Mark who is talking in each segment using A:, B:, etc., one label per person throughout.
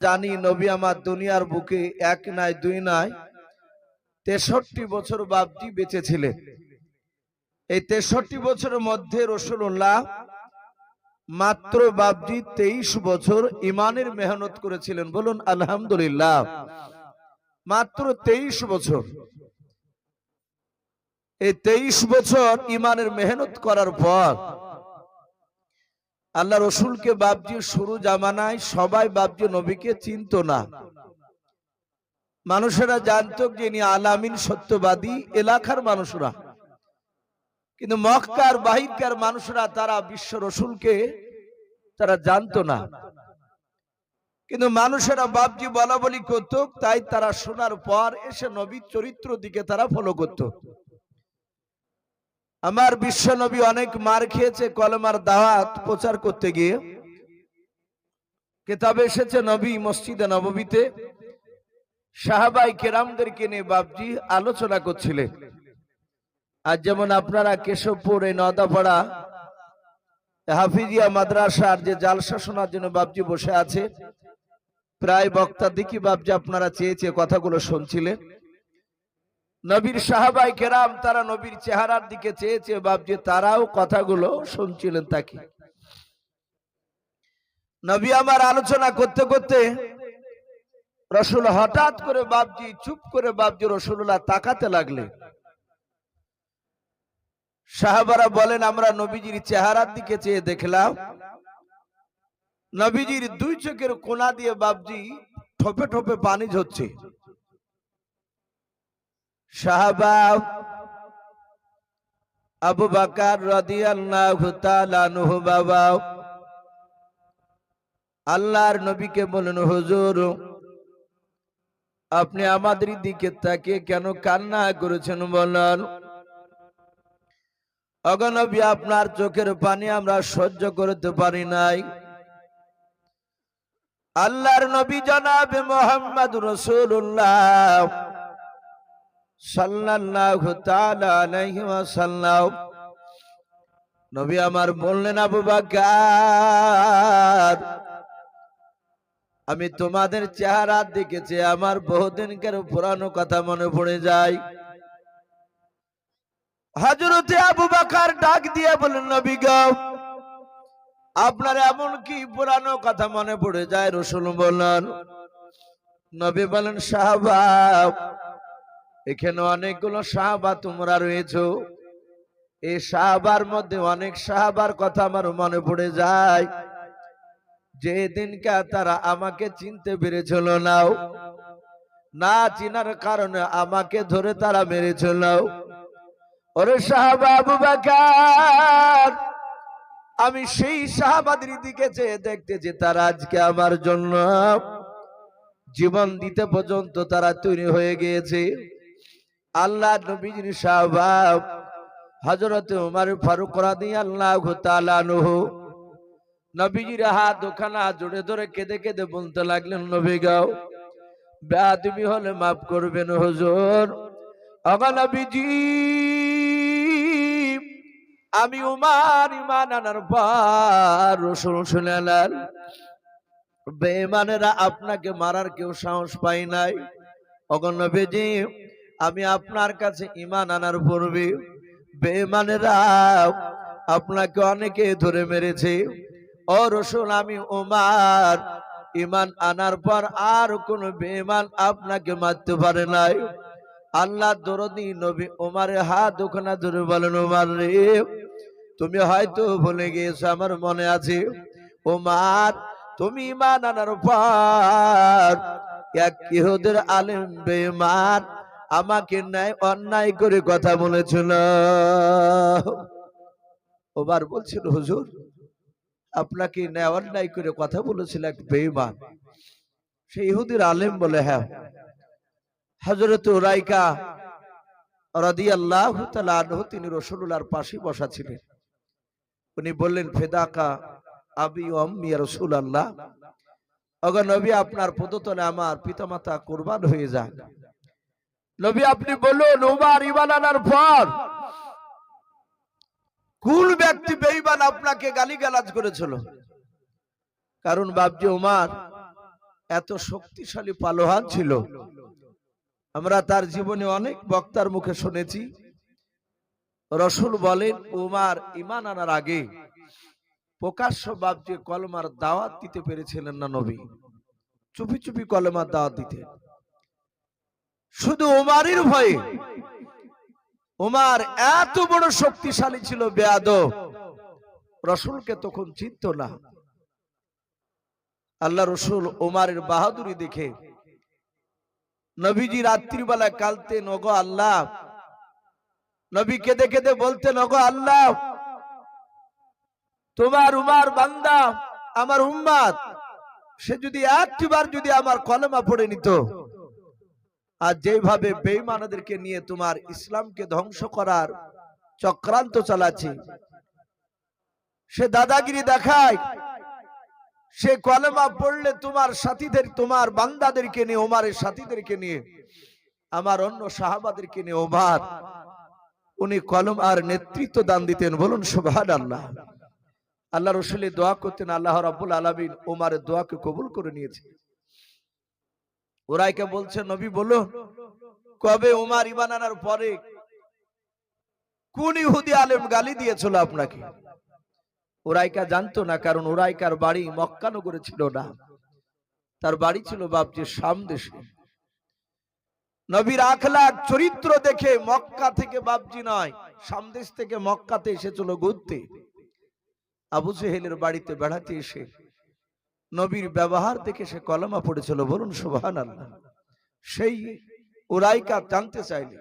A: জানি নবী আমার দুনিয়ার বুকে এক নয় দুই নয় ৬৩ বছর বাপজি বেঁচে ছিলেন। এই ৬৩ বছরের মধ্যে রাসূলুল্লাহ মাত্র বাপজি ২৩ বছর ইমানের মেহনত করেছিলেন। বলুন আলহামদুলিল্লাহ। মাত্র ২৩ বছর। এই ২৩ বছর ইমানের মেহনত করার পর আল্লাহ রসুলকে বাপজি শুরু জামানায় সবাই বাপজি নবীকে চিনত না। মানুষেরা জানতো যে ইনি আলামিন সত্যবাদী এলাকার মানুষরা, কিন্তু মক্কার বাহিরকার মানুষরা তারা বিশ্ব রসুলকে তারা জানতো না। কিন্তু মানুষেরা বাপজি বলা বলি করত, তাই তারা শোনার পর এসে নবীর চরিত্র দিকে তারা ফলো করত। আমার বিশ্ব নবী অনেক মার খেয়েছে কলেমার দাওয়াত প্রচার করতে গিয়ে। কিতাবে এসেছে নবী মসজিদে নববীতে সাহাবাই কেরামদেরকে নিয়ে বাপজি আলোচনা করছিলেন। আর যেমন আপনারা কেশবপুর এই নদাপাড়া হাফিজিয়া মাদ্রাসার যে জালসা শোনার জন্য বাপজি বসে আছে, প্রায় বক্তা দেখি বাপজি আপনারা চেয়েছে কথাগুলো শুনছিলেন। নবীর সাহাবাই কেরাম তারা নবীর চেহারার দিকে চেয়েছে বাপজি, তারাও কথাগুলো শুনছিলেন। তাকে নবী আমার আলোচনা করতে করতে রসুল হঠাৎ করে বাপজি চুপ করে বাপজি রসুল্লাহ তাকাতে লাগলে। সাহাবারা বলেন আমরা নবীজির চেহারার দিকে চেয়ে দেখলাম নবীজির দুই চোখের কোনা দিয়ে বাপজি ঠোপে ঠোপে পানি ঝরছে। সাহাবা আবু বকর রাদিয়াল্লাহু তাআলা আনহু বাবা আল্লাহর নবীকে বলেন, হুজুর আপনি আমাদের দিকে তাকিয়ে কেন কান্না করেছেন বলেন? ওগো নবী আপনার চোখের পানি আমরা সহ্য করতে পারি নাই। আল্লাহর নবী জনাবে মুহাম্মদ রাসূলুল্লাহ সাল্লাল্লাহু তাআলা আলাইহি ওয়াসাল্লাম নবী আমার বললেন, আবু বকর আমি তোমাদের চেহারা দেখেছি, আমার বহুদিনকার পুরানো কথা মনে পড়ে যায়। হযরতে আবু বকর ডাক দিয়ে বলেন, নবী গো আপনার এমন কি পুরানো কথা মনে পড়ে যায়? রাসূল বলেন, নবী বলেন, সাহাবা এখানে অনেকগুলো সাহাবা তোমরা রয়েছো, এই সাহাবার মধ্যে অনেক সাহাবার কথা আমার মনে পড়ে যায় যে দিনকা তারা আমাকে চিনতে পেরেছিল না চিনার কারণে আমাকে ধরে তারা মেরেছিল। ওরে সাহাবা আবু বকর আমি সেই সাহাবাদের দিকে চেয়ে দেখতেছি তারা আজকে আমার জন্য জীবন দিতে পর্যন্ত তারা তৈরি হয়ে গিয়েছে। আল্লাহ নবীর সাহাবা হযরত ওমর ফারুক রাদিয়াল্লাহু তাআলা আনহু নবীজির হাত দুখানা জোড়ে ধরে কেঁদে কেঁদে বলতে লাগলেন, নবী গো বেয়াদবি হলে মাফ করবেন হুজুর। ওগো নবীজি আমি উমার ঈমান আনার পর রাসূল শুনলেন বেঈমানেরা আপনাকে মারার কেউ সাহস পায় নাই। ওগো নবীজি আমি আপনার কাছে ঈমান আনার পূর্বে বেঈমানেরা আপনাকে অনেকে ধরে মেরেছে। ও রাসূল আমি উমার ঈমান আনার পর আর কোন বেঈমান আপনাকে মারতে পারে নাই। আল্লাহ দরদি নবী উমারের হাত দুখানা ধরে বলেন, উমার রে তুমি হয়তো ভুলে গিয়েছো, আমার মনে আছে উমার তুমি ঈমান আনার পর এক ইহুদের আলেম বেঈমান আমাকে ন্যায় অন্যায় করে কথা বলেছিল। ওমর বলছিল, হুজুর আপনাকে ন্যায় অন্যায় করে কথা বলেছিল এক বেঈমান? সেই ইহুদির আলেম বলে, হ্যাঁ। হযরত উরাইকা রাদিয়াল্লাহু তাআলা আনহু তিনি রাসূলুল্লাহর পাশে বসা ছিলেন। উনি বললেন, ফিদাকা আবি ওয়া উম্মি ইয়া রাসূলুল্লাহ, ওগো নবী আপনার পদতলে আমার পিতামাতা কুরবান হয়ে যাক। নবী আপনি বলুন উমর ঈমান আনার পর কোন ব্যক্তি বেঈমান আপনাকে গালিগালাজ করেছিল? কারণ বাপজি উমর এত শক্তিশালী পালোয়ান ছিল। আমরা তার জীবনে অনেক বক্তার মুখে শুনেছি, রসুল বলেন উমার ঈমান আনার আগে প্রকাশ্য বাপজি কলমার দাওয়াত দিতে পেরেছিলেন না নবী, চুপি চুপি কলমার দাওয়াত দিতে। শুধু উমারের ভয়ে, উমার এত বড় শক্তিশালী ছিল বেয়াদব, রসুলকে তখন চিনত না। আল্লাহ রসুল উমারের বাহাদুরি দেখে নবীজি রাত্রিবেলায় কালতেন, ওগো আল্লাহ, নবী কেঁদে কেঁদে বলতেন, ওগো আল্লাহ, তোমার উমার বান্দা আমার উম্মাত, সে যদি একটিবার যদি আমার কলেমা পড়ে নিত, আর যেভাবে বেঈমানদেরকে নিয়ে তোমার ইসলামকে ধ্বংস করার চক্রান্ত চালাচ্ছে, সে দাদাগিরি দেখায়, সে কলেমা পড়লে তোমার সাথীদের, তোমার বান্দাদেরকে নিয়ে, ওমারের সাথীদেরকে নিয়ে, আমার অন্য সাহাবাদেরকে নিয়ে ওমর উনি কলমার নেতৃত্ব দান দিতেন। বলুন সুবহানাল্লাহ। আল্লাহ রসুল দোয়া করতেন, আল্লাহ রাব্বুল আলামিন ওমরের দোয়াকে কবুল করে নিয়েছে। ওরাইকে বলছে, নবী বলো, কবে ওমর ঈমান আনার পরে কোন ইহুদি আলেম গালি দিয়েছিল আপনাকে? ওরাইকা জানতো না, কারণ ওরাইকার বাড়ি মক্কা নগরে ছিল না, তার বাড়ি ছিল বাপজি শাম দেশে। নবীর আখলাক চরিত্র দেখে মক্কা থেকে বাপজি নয়, শাম দেশ থেকে মক্কাতে এসেছিল ঘুরতে। আবু জেহেলের বাড়িতে বেড়াতে এসে নবীর ব্যবহার দেখে সে কলমা পড়েছিল। বলুন সুবহানাল্লাহ। সেই উরাইকা জানতে চাইলে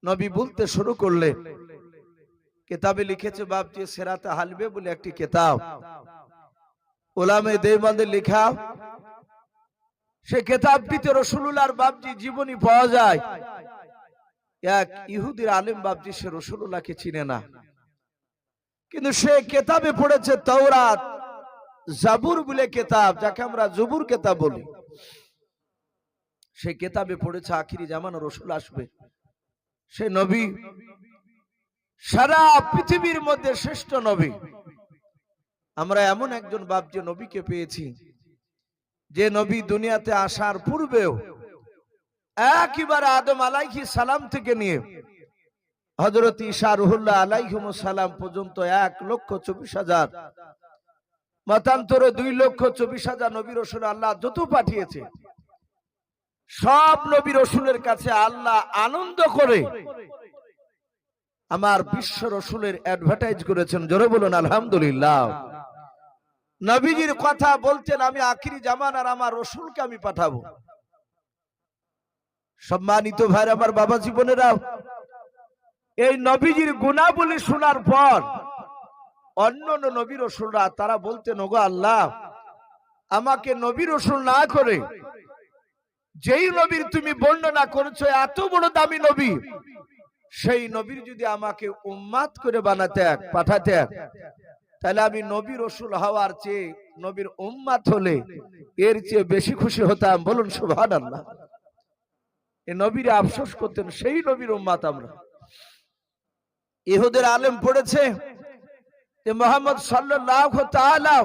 A: নবী বলতে শুরু করলেন, কিতাবে লিখেছে বাপজি সেরাতে হালবে বলে একটি কিতাব, উলামে দেওবন্দের লেখা। সে কিতাবটিতে রাসূলুল্লাহর বাপজি জীবনী পাওয়া যায়। এক ইহুদির আলেম বাপজি, সে রাসূলুল্লাহকে চিনে না, কিন্তু সে কিতাবে পড়েছে তাওরাত, জাবুর বলে কিতাব, যাকে আমরা জবুর কিতাব বলি। সে কিতাবে পড়েছে আখিরি জামানা রাসূল আসবে, সে নবী সারা পৃথিবীর মধ্যে শ্রেষ্ঠ নবী। আমরা এমন একজন বাপজি নবীকে পেয়েছি, যে নবী দুনিয়াতে আসার পূর্বেও একেবারে আদম আলাইহিস সালাম থেকে নিয়ে হযরত ঈসা রুহুল্লাহ আলাইহিস সালাম পর্যন্ত 1,24,000, মতান্তরে 2,24,000 নবী রাসূল আল্লাহ যত পাঠিয়েছে, সব নবী রাসূলের কাছে আল্লাহ আনন্দ করে আমার বিশ্ব রাসূলের অ্যাডভার্টাইজ করেছেন। জোরে বলুন আলহামদুলিল্লাহ। নবীজির কথা বলতেন, আমি আখিরি জামানার আমার রাসূলকে আমি পাঠাবো। সম্মানিত ভাই আমার, বাবা জীবনেরা, এই নবীজির গুণাবলী শোনার পর অন্যান্য নবী রাসূলরা তারা বলতেন, ওগো আল্লাহ, আমাকে নবী রাসূল না করে যেই নবীর তুমি বর্ণনা করেছো এত বড় দামি নবী, সেই নবীর যদি আমাকে উম্মাত করে বানাতে পাঠাতে, তাহলে আমি নবী রাসূল হওয়ার চেয়ে নবীর উম্মাত হলে এর চেয়ে বেশি খুশি হতাম। বলুন সুবহানাল্লাহ। এই নবীরা আফসোস করতেন, সেই নবীর উম্মাত আমরা। ইহুদের আলেম পড়েছে যে মুহাম্মদ সাল্লাল্লাহু তাআলা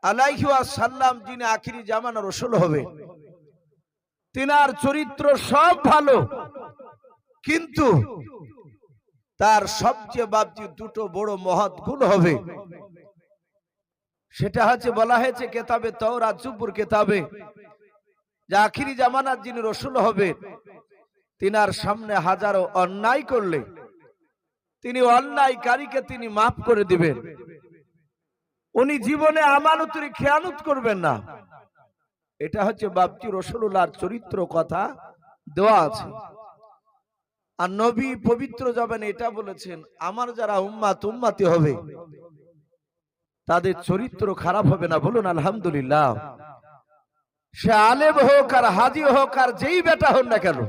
A: আলাইহি ওয়াসাল্লাম যিনি আখিরি জামানা রাসূল হবে, তিনার চরিত্র সব ভালো, কিন্তু তার সবচেয়ে বাপজি দুটো বড় মহৎ গুণ হবে। সেটা হচ্ছে বলা হয়েছে কিতাবে তাওরাত জবুর কিতাবে, যে আখিরি জামানার যিনি রাসূল হবে, তিনার সামনে হাজারো অন্যায় করলে তিনি অন্যায়কারীকে তিনি মাফ করে দিবেন। উনি জীবনে আমানতের খেয়ানত করবেন না। এটা হচ্ছে বাপজি রাসূলুল্লাহর চরিত্র কথা দেওয়া আছে। আর নবী পবিত্র জবানে এটা বলেছেন, আমার যারা উম্মতি হবে তাদের চরিত্র খারাপ হবে না। বলুন আলহামদুলিল্লাহ। সে আলেম হোক আর হাজী হোক আর যেই বেটা হোক না কেন,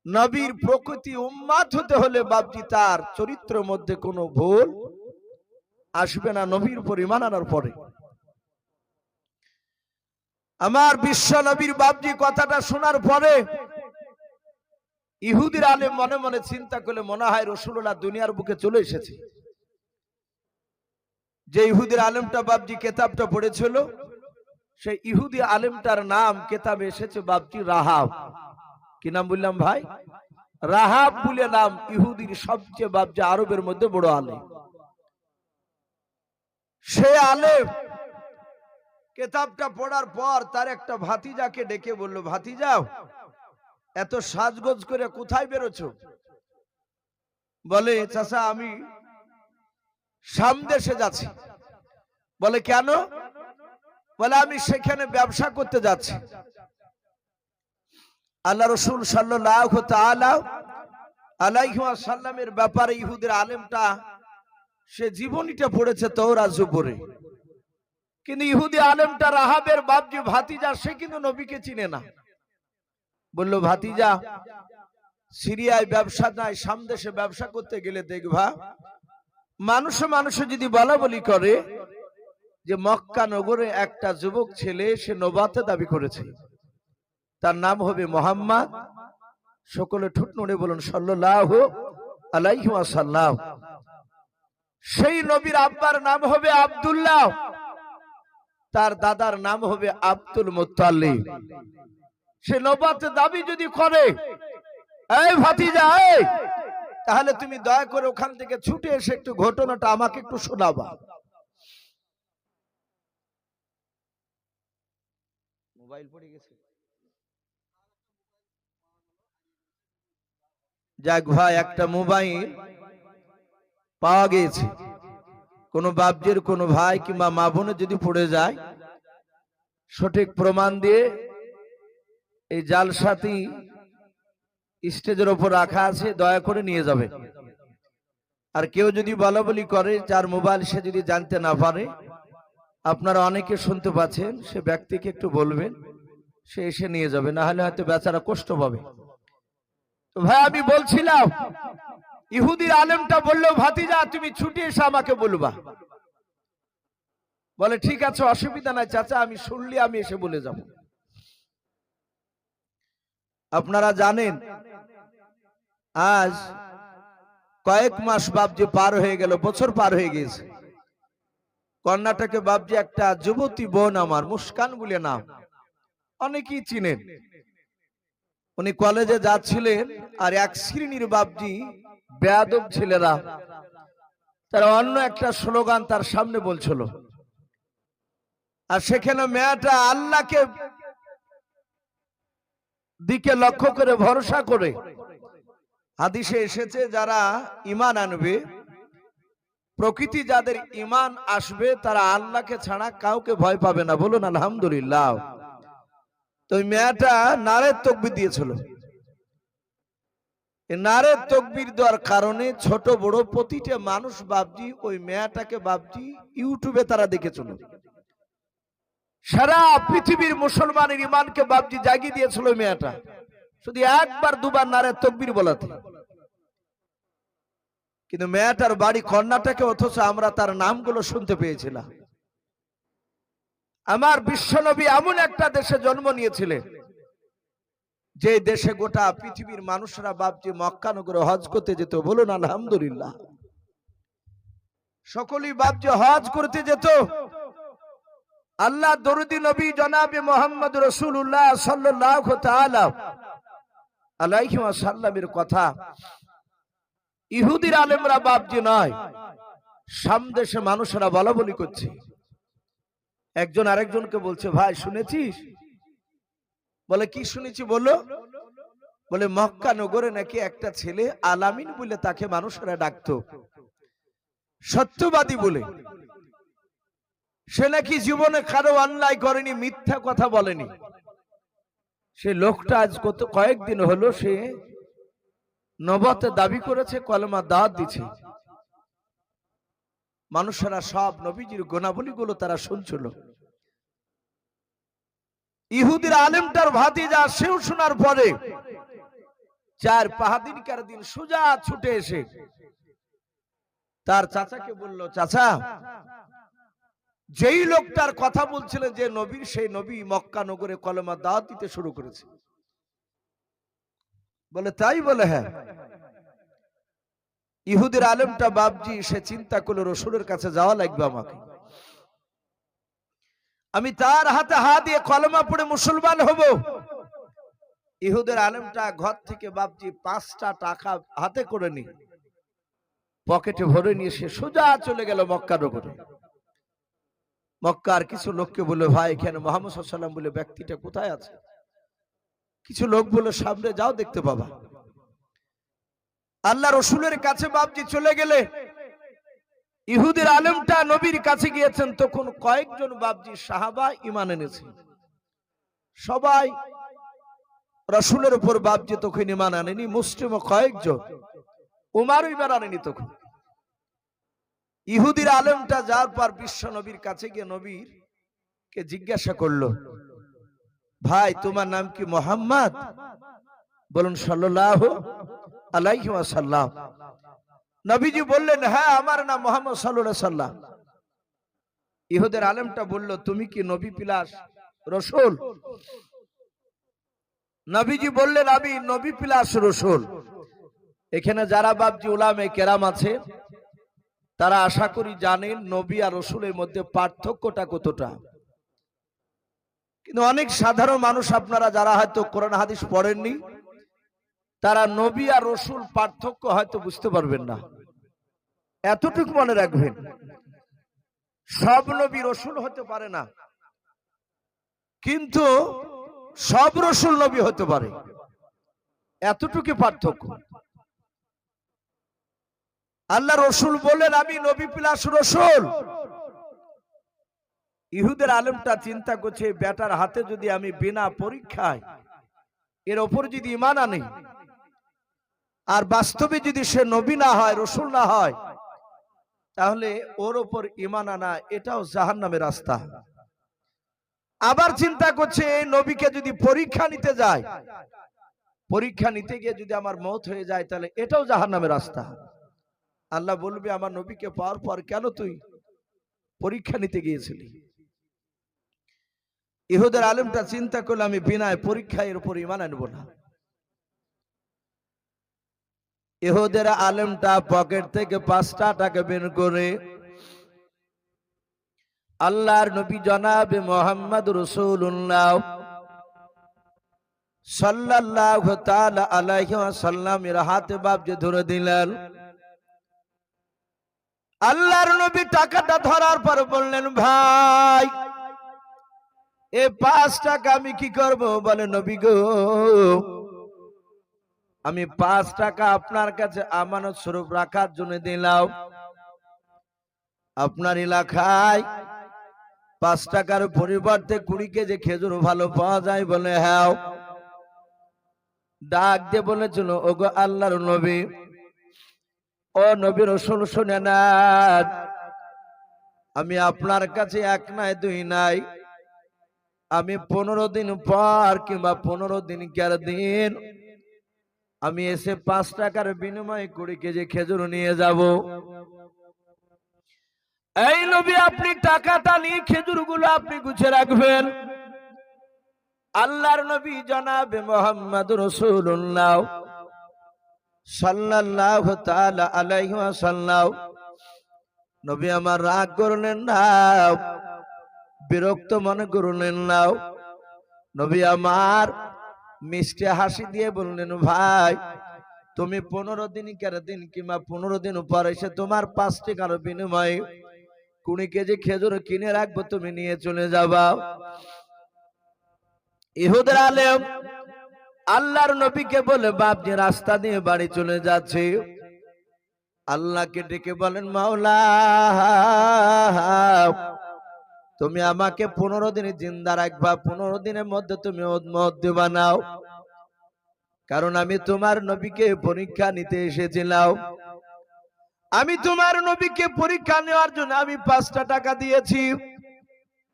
A: নবীর প্রকৃতি উম্মত হতে হলে বাপজি তার চরিত্রের মধ্যে কোনো ভুল আসবে না নবীর উপর ঈমান আনার পরে। আমার বিশ্ব নবীর বাপজি কথাটা শোনার পরে ইহুদির আলেম মনে মনে চিন্তা করলে মনে হয় রাসূলুল্লাহ দুনিয়ার বুকে চলে এসেছে। যে ইহুদির আলেমটা বাপজি কিতাবটা পড়েছিল, সেই ইহুদি আলেমটার নাম কেতাবে এসেছে বাপজি রাহাব। কি নাম বললাম ভাই? রাহাব বলে নাম, ইহুদির সবচেয়ে বাপজি আরবের মধ্যে বড় আলেম। সে আলেম কেতাবটা পড়ার পর তার একটা ভাতিজাকে ডেকে বলল, ভাতিজাও এত সাজগোজ করে কোথায় বেরোছো? বলে, চাচা আমি সামদেশে যাচ্ছি। বলে, কেন? বলে, আমি সেখানে ব্যবসা করতে যাচ্ছি। আল্লাহ রসুল সাল্লাল্লাহু তাআলা আলাইহি ওয়াসাল্লামের ব্যাপারে ইহুদির আলেমটা সে জীবনীটা পড়েছে তাওরাত উপরে, কিন্তু ইহুদি আলেমটা রাহাবের বাপজি ভাতিজা, সে কিন্তু নবীকে চিনে না। বলল, ভাতিজা সিরিয়ায় ব্যবসা নাই, সামদেশে ব্যবসা করতে গেলে দেখবা মানুষে যদি বলা বলি করে যে মক্কা নগরে একটা যুবক ছেলে সে নবুয়ত দাবি করেছে, তার নাম হবে মুহাম্মদ। সকলে ঠোঁট নড়ে বলুন সাল্লাল্লাহু আলাইহি ওয়াসাল্লাম। সেই নবীর আব্বার নাম হবে আব্দুল্লাহ, তার দাদার নাম হবে আব্দুল মুত্তালিব। সে নবুয়ত দাবি যদি করে, এই ভাতিজা এই, তাহলে তুমি দয়া করে ওখান থেকে ছুটে এসে একটু ঘটনাটা আমাকে একটু শোনাবা। মোবাইল পড়ে গেছে, যাক ভাই একটা মোবাইল পাওয়া গিয়েছে। কোন বাপজির কোন ভাই কিংবা মা বোনের যদি পড়ে যায়, সঠিক প্রমাণ দিয়ে এই জালসাটি স্টেজের ওপর রাখা আছে, দয়া করে নিয়ে যাবে। আর কেউ যদি বলা বলি করে, যার মোবাইল সে যদি জানতে না পারে, আপনারা অনেকে শুনতে পাচ্ছেন, সে ব্যক্তিকে একটু বলবেন, সে এসে নিয়ে যাবে, না হলে হয়তো বেচারা কষ্ট পাবে। তো ভাই আমি বলছিলাম, ইহুদির আলেমটা বললো, ভাতিজা তুমি ছুটে এসে আমাকে বলবা। বলে, ঠিক আছে অসুবিধা নাই চাচা, আমি শুনলি আমি এসে বলে যাব। আপনারা জানেন আজ কয়েক মাস বাপজি পার হয়ে গেল, বছর পার হয়ে গেছে। কর্ণাটকে বাপজি একটা যুবতী বোন আমার, মুস্কান বলে নাম, অনেকেই চিনেন। উনি কলেজে যাচ্ছিলেন, আর এক শ্রেণীর বাপজি বেয়াদব ছেলেরা তারা অন্য একটা স্লোগান তার সামনে বলছিল। আর সেখানে মেয়েটা আল্লাহকে দিকে লক্ষ্য করে ভরসা করে, হাদিসে এসেছে যারা ঈমান আনবে, প্রকৃতি যাদের ঈমান আসবে, তারা আল্লাহকে ছাড়া কাউকে ভয় পাবে না। বলুন আলহামদুলিল্লাহ। তো মেয়েটা নারে তাকবীর দিয়েছিল। নারে তাকবীর দেওয়ার কারণে ছোট বড় প্রতিটা মানুষ বাপজি ওই মেয়েটাকে বাপজি ইউটিউবে তারা দেখেছিল। সারা পৃথিবীর মুসলমানের ঈমানকে বাপজি জাগিয়ে দিয়েছিল মেয়েটা, শুধু একবার দুবার নারে তাকবীর বলাতে। কিন্তু মেয়েটার বাড়ি কর্ণাটকে, অথচ আমরা তার নামগুলো শুনতে পেয়েছিলাম। আমার বিশ্বনবী এমন একটা দেশে জন্ম নিয়েছিলেন, যে দেশে গোটা পৃথিবীর মানুষরা বাপজি মক্কা নগরে হজ করতে যেত। বলুন আলহামদুলিল্লাহ। সকলেই বাপজি হজ করতে যেত। আল্লাহ দরুদি নবী জনাবে মুহাম্মদ রাসূলুল্লাহ সাল্লাল্লাহু তাআলা আলাইহি ওয়াসাল্লামের কথা ইহুদির আলেমরা বাপজি নয়, সামদেশে মানুষেরা বলা বলি করছে। একজন আরেকজনকে বলছে, ভাই শুনেছিস? বলে, কি শুনেছি বলো? বলে, মক্কা নগরে নাকি একটা ছেলে আলামিন বলে তাকে মানুষেরা ডাকতো, সত্যবাদী বলে। সে নাকি জীবনে কারো অন্যায় করেনি, মিথ্যা কথা বলেনি। সে লোকটা আজ কয়েকদিন হলো সে নবুয়ত দাবি করেছে, কলেমা দাওয়াত দিচ্ছে। মানুষেরা সব নবীজির গুণাবলীগুলো তারা শুনছিল। ইহুদির আলেমটার ভাতিজা সেও শোনার পরে 4-5 দিনকার দিন সোজা ছুটে এসে তার চাচাকে বলল, চাচা যেই লোকটার কথা বলছিলেন যে নবী, সেই নবী মক্কা নগরে কলেমা দাওয়াত দিতে শুরু করেছে। বলে, তাই? বলে, হ্যাঁ। ইহুদির আলেমটা বাপজি সে চিন্তা করলো, রসুলের কাছে যাওয়া লাগবে আমাকে। আমি তার হাতে হাত দিয়ে কলমা পড়ে মুসলমান হব। ইহুদের আলেমটা ঘর থেকে বাপজি 5টা টাকা হাতে করে নি পকেটে ভরে নিয়ে সে সোজা চলে গেল মক্কার উপরে। মক্কার কিছু লোককে বলে, ভাই এখানে মুহাম্মদ সাল্লাল্লাহু আলাইহি ওয়াসাল্লাম বলে ব্যক্তিটা কোথায় আছে? কিছু লোক বলে, সামনে যাও দেখতে পাবা। আল্লাহ রসুলের কাছে বাপজি চলে গেলে ইহুদের আলেমটা নবীর কাছে গিয়েছেন, তখন কয়েকজন বাপজি সাহাবা ঈমান এনেছে। সবাই রসুলের উপর বাপজি তখন ঈমান আনেনি, মুসলিম কয়েকজন, উমারও ঈমান আনেনি। তখন ইহুদির আলেমটা যার পর বিশ্ব নবীর কাছে গিয়ে নবীর কে জিজ্ঞাসা করলো, ভাই তোমার নাম কি মুহাম্মদ? বলুন সাল্লাল্লাহু আলাইহি ওয়াসাল্লাম। নবীজি বললেন, হ্যাঁ আমার নাম মুহাম্মদ সাল্লাল্লাহু আলাইহি ওয়াসাল্লাম। ইহুদের আলেমটা বলল, তুমি কি নবী প্লাস রাসূল? নবীজি বললেন, আমি নবী প্লাস রাসূল। এখানে যারা বাপজি উলামে কেরাম আছে তারা আশা করি জানেন নবী আর রাসূলের মধ্যে পার্থক্যটা কতটা। কিন্তু অনেক সাধারণ মানুষ আপনারা যারা হয়তো কোরআন হাদিস পড়েননি, তারা নবী আর রাসূল পার্থক্য হয়তো বুঝতে পারবেন না। এতটুকু মনে রাখবেন, সব নবী রাসূল হতে পারে না, কিন্তু সব রাসূল নবী হতে পারে, এতটুকু পার্থক্য। আল্লাহ রসুল বললেন, আমি নবী প্লাস রাসূল। ইহুদের আলেমটা চিন্তা করছে, বেটার হাতে যদি আমি বিনা পরীক্ষায় এর ওপর যদি ঈমান আনি, আর বাস্তবে যদি সে নবী না হয়, রাসূল না হয়, তাহলে ওর ওপর ঈমান আনা এটাও জাহান্নামের রাস্তা। আবার চিন্তা করছে, এই নবীকে যদি পরীক্ষা নিতে যায়, পরীক্ষা নিতে গিয়ে যদি আমার মওত হয়ে যায়, তাহলে এটাও জাহান্নামের রাস্তা। আল্লাহ বলবে, আমার নবীকে পাওয়ার পর কেন তুই পরীক্ষা নিতে গিয়েছিলি? ইহুদের আলেমটা চিন্তা করলে, আমি বিনা পরীক্ষায় এর উপর ঈমান আনব না। ইহুদের আলেমটা পকেট থেকে 5টা টাকা বের করে আল্লাহর নবী জনাবে মুহাম্মদ রাসূলুল্লাহ সাল্লাল্লাহু তাআলা আলাইহি ওয়াসাল্লামের হাতে বাপজি ধরে দিলেন। আল্লাহর নবী টাকাটা ধরার পর বললেন, ভাই এই 5 টাকা আমি কি করব? বলে, নবী গো, আমি 5 টাকা আপনার কাছে আমানত স্বরূপ রাখার জন্য দিলাম। আপনার এলাকায় 5 টাকার পরিবর্তে 20 কেজি খেজুর ভালো পাওয়া যায়? বলে, হ্যাঁ। ডাক দিয়ে বলেছিল, ওগো আল্লাহর নবী, ও নবী রাসূল শুনে নেন, আমি আপনার কাছে 1 নাই 2 নাই, আমি 15 দিন পর কিংবা 15 দিন কের দিন আমি এসে 5 টাকার বিনিময়ে 20 কেজি খেজুর নিয়ে যাব। এই নবী, আপনি টাকাটা নিয়ে খেজুরগুলো আপনি গুছিয়ে রাখবেন। আল্লাহর নবী জনাবে মুহাম্মদ রাসূলুল্লাহ সাল্লাল্লাহু তাআলা আলাইহি ওয়াসাল্লাম, নবী আমার রাগ করলেন না, বিরক্ত মনে করলেন না। নবী আমার মিষ্টি হাসি দিয়ে বললেন, ভাই তুমি 15 দিন কের দিন কিংবা 15 দিন পর এসে তোমার 5 টাকার বিনিময়ে 20 কেজি খেজুর কিনে রাখবো, তুমি নিয়ে চলে যাবা। ইহুদের আলেম আল্লাহর নবীকে বলে, বাপ যে রাস্তা দিয়ে বাড়ি চলে যাচ্ছে, আল্লাহকে ডেকে বলেন, মাওলা তুমি আমাকে 15 দিন জিন্দা রাখবা, 15 দিনের মধ্যে তুমি উম্মত বানাও, কারণ আমি তোমার নবীকে পরীক্ষা নিতে এসেছিলাম। আমি তোমার নবীকে পরীক্ষা নেওয়ার জন্য আমি 5টা টাকা দিয়েছি।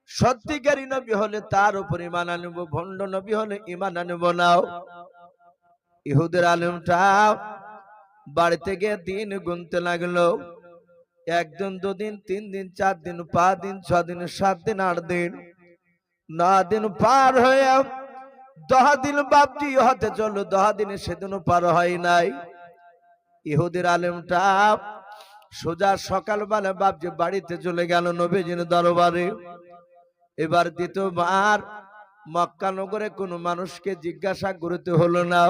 A: সত্যিকারী নবী হলে তার উপর ঈমান আনব, ভণ্ড নবী হলে ঈমান আনব না। ইহুদের আলেমটা বাড়িতে গিয়ে দিন গুনতে লাগলো। 1 দিন 2 দিন 3 দিন 4 দিন 5 দিন 6 দিন 7 দিন 8 দিন 9 দিন পার হয়ে 10 দিন বাপজি হতে চলল। 10 দিনে সেদিনও পার হয় নাই। ইহুদের আলেমটা সোজা সকালবেলা বাপজি বাড়িতে চলে গেল নবীজির দরবারে। এবার দ্বিতীয়বার মক্কা নগরে কোনো মানুষকে জিজ্ঞাসা করতে হলো না,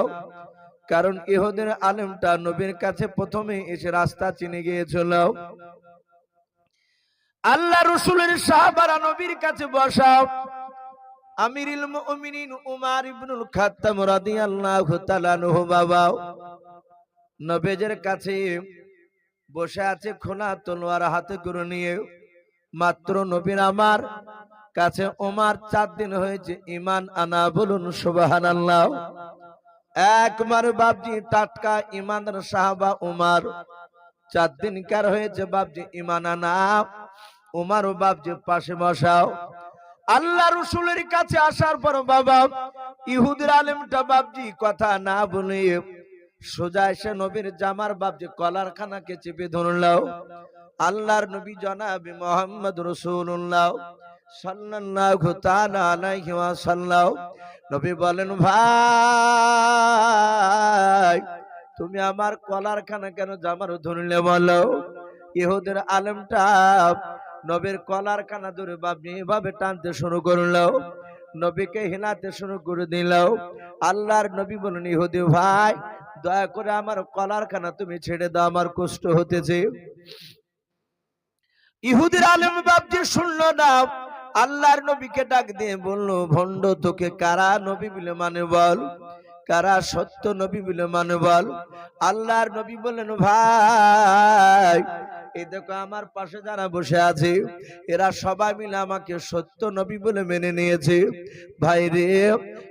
A: কারণ ইহুদের আলেমটা নবীর কাছে প্রথমে এসে রাস্তা চিনে গিয়েছিল। আল্লাহ রাসূলের সাহাবারা নবীর কাছে বসা, আমিরুল মুমিনিন উমর ইবনুল খাত্তাব রাদিয়াল্লাহু তাআলা আনহু বাবা নবীর কাছে বসে আছে, খোলা তলোয়ার হাতে করে নিয়ে। মাত্র নবীর আমার কাছে ওমর 4 দিন হয়েছে ঈমান আনা, বলুন সুবহানাল্লাহ। একবার বাপজি টাটকা ঈমানদার সাহাবা ওমর 4 দিন কার হয়েছে বাপজি ঈমান আনা। ওমর ও বাপজি পাশে বসাও। আল্লাহ রাসূলের কাছে আসার পর বাবা ইহুদির আলেমটা বাপজি কথা না বলে সোজা এসে নবীর জামার বাপজি কলারখানাকে চেপে ধরলো। আল্লাহর নবী জনাবে মুহাম্মদ রাসূলুল্লাহ সাল্লাল্লাহু তাআলা আলাইহি ওয়াসাল্লাম নবী বলেন, ভাই তুমি আমার কলারখানা কেন জামার ধরলে বলো? ইহুদের আলেমটা নবীর কলারখানা ধরে বাপজি এভাবে টানতে শুরু করলো, নবীকে হিলাতে শুরু করে দিল। আল্লাহর নবী বলেন, ইহুদি ভাই দয়া করে আমার কলারখানা তুমি ছেড়ে দাও, আমার কষ্ট হতেছে। ইহুদির আলেম বাপজি শুনলো না। আল্লাহর নবীকে ডাক দিয়ে বলল, ভণ্ড তোকে কারা নবী বলে মানে বল, কারা সত্য নবী বলে মানে বল। আল্লাহর নবী বললেন, ভাই এই দেখো আমার পাশে যারা বসে আছে এরা সবাই মিলে আমাকে সত্য নবী বলে মেনে নিয়েছে। ভাই রে,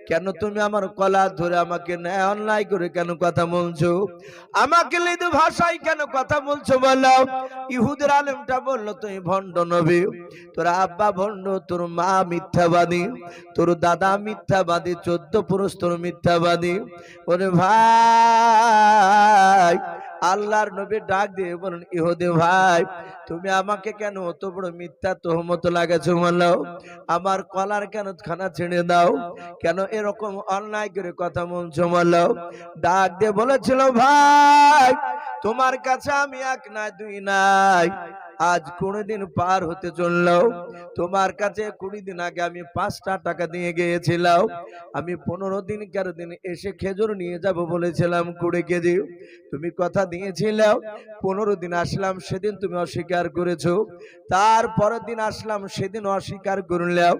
A: কেন তুমি আমার কলার ধরে আমাকে ন্যায় অন্যায় করে কেন কথা বলছো? আমাকে লিদু ভাষায় কেন কথা বলছো বলো? ইহুদের আলেমটা বলল, তুই ভণ্ড নবী, তোর আব্বা ভণ্ড, তোর মা মিথ্যাবাদী, তোর দাদা মিথ্যাবাদী, 14 পুরুষ তোর মিথ্যাবাদী। ওরে ভাই আল্লাহর নবী ডাক দিয়ে বলেন, ইহুদি ভাই তুমি আমাকে কেন অত বড় মিথ্যা তহমত লাগাছো বলো? আমার কলার কেন খানা ছেড়ে দাও, কেন এরকম অন্যায় করে কথা বলছো বলো? ডাক দিয়ে বলেছিল, ভাই তোমার কাছে আমি এক নাই দুই নাই, আজ 20 দিন পার হতে চললো। তোমার কাছে 20 দিন আগে আমি 5টা টাকা দিয়ে গিয়েছিলাম। আমি 15 দিন 11 দিন এসে খেজুর নিয়ে যাব বলেছিলাম 20 কেজি। তুমি কথা দিয়েছিলে। 15 দিন আসলাম, সেদিন তুমি অস্বীকার করেছো। তারপরের দিন আসলাম, সেদিন অস্বীকার করলাম।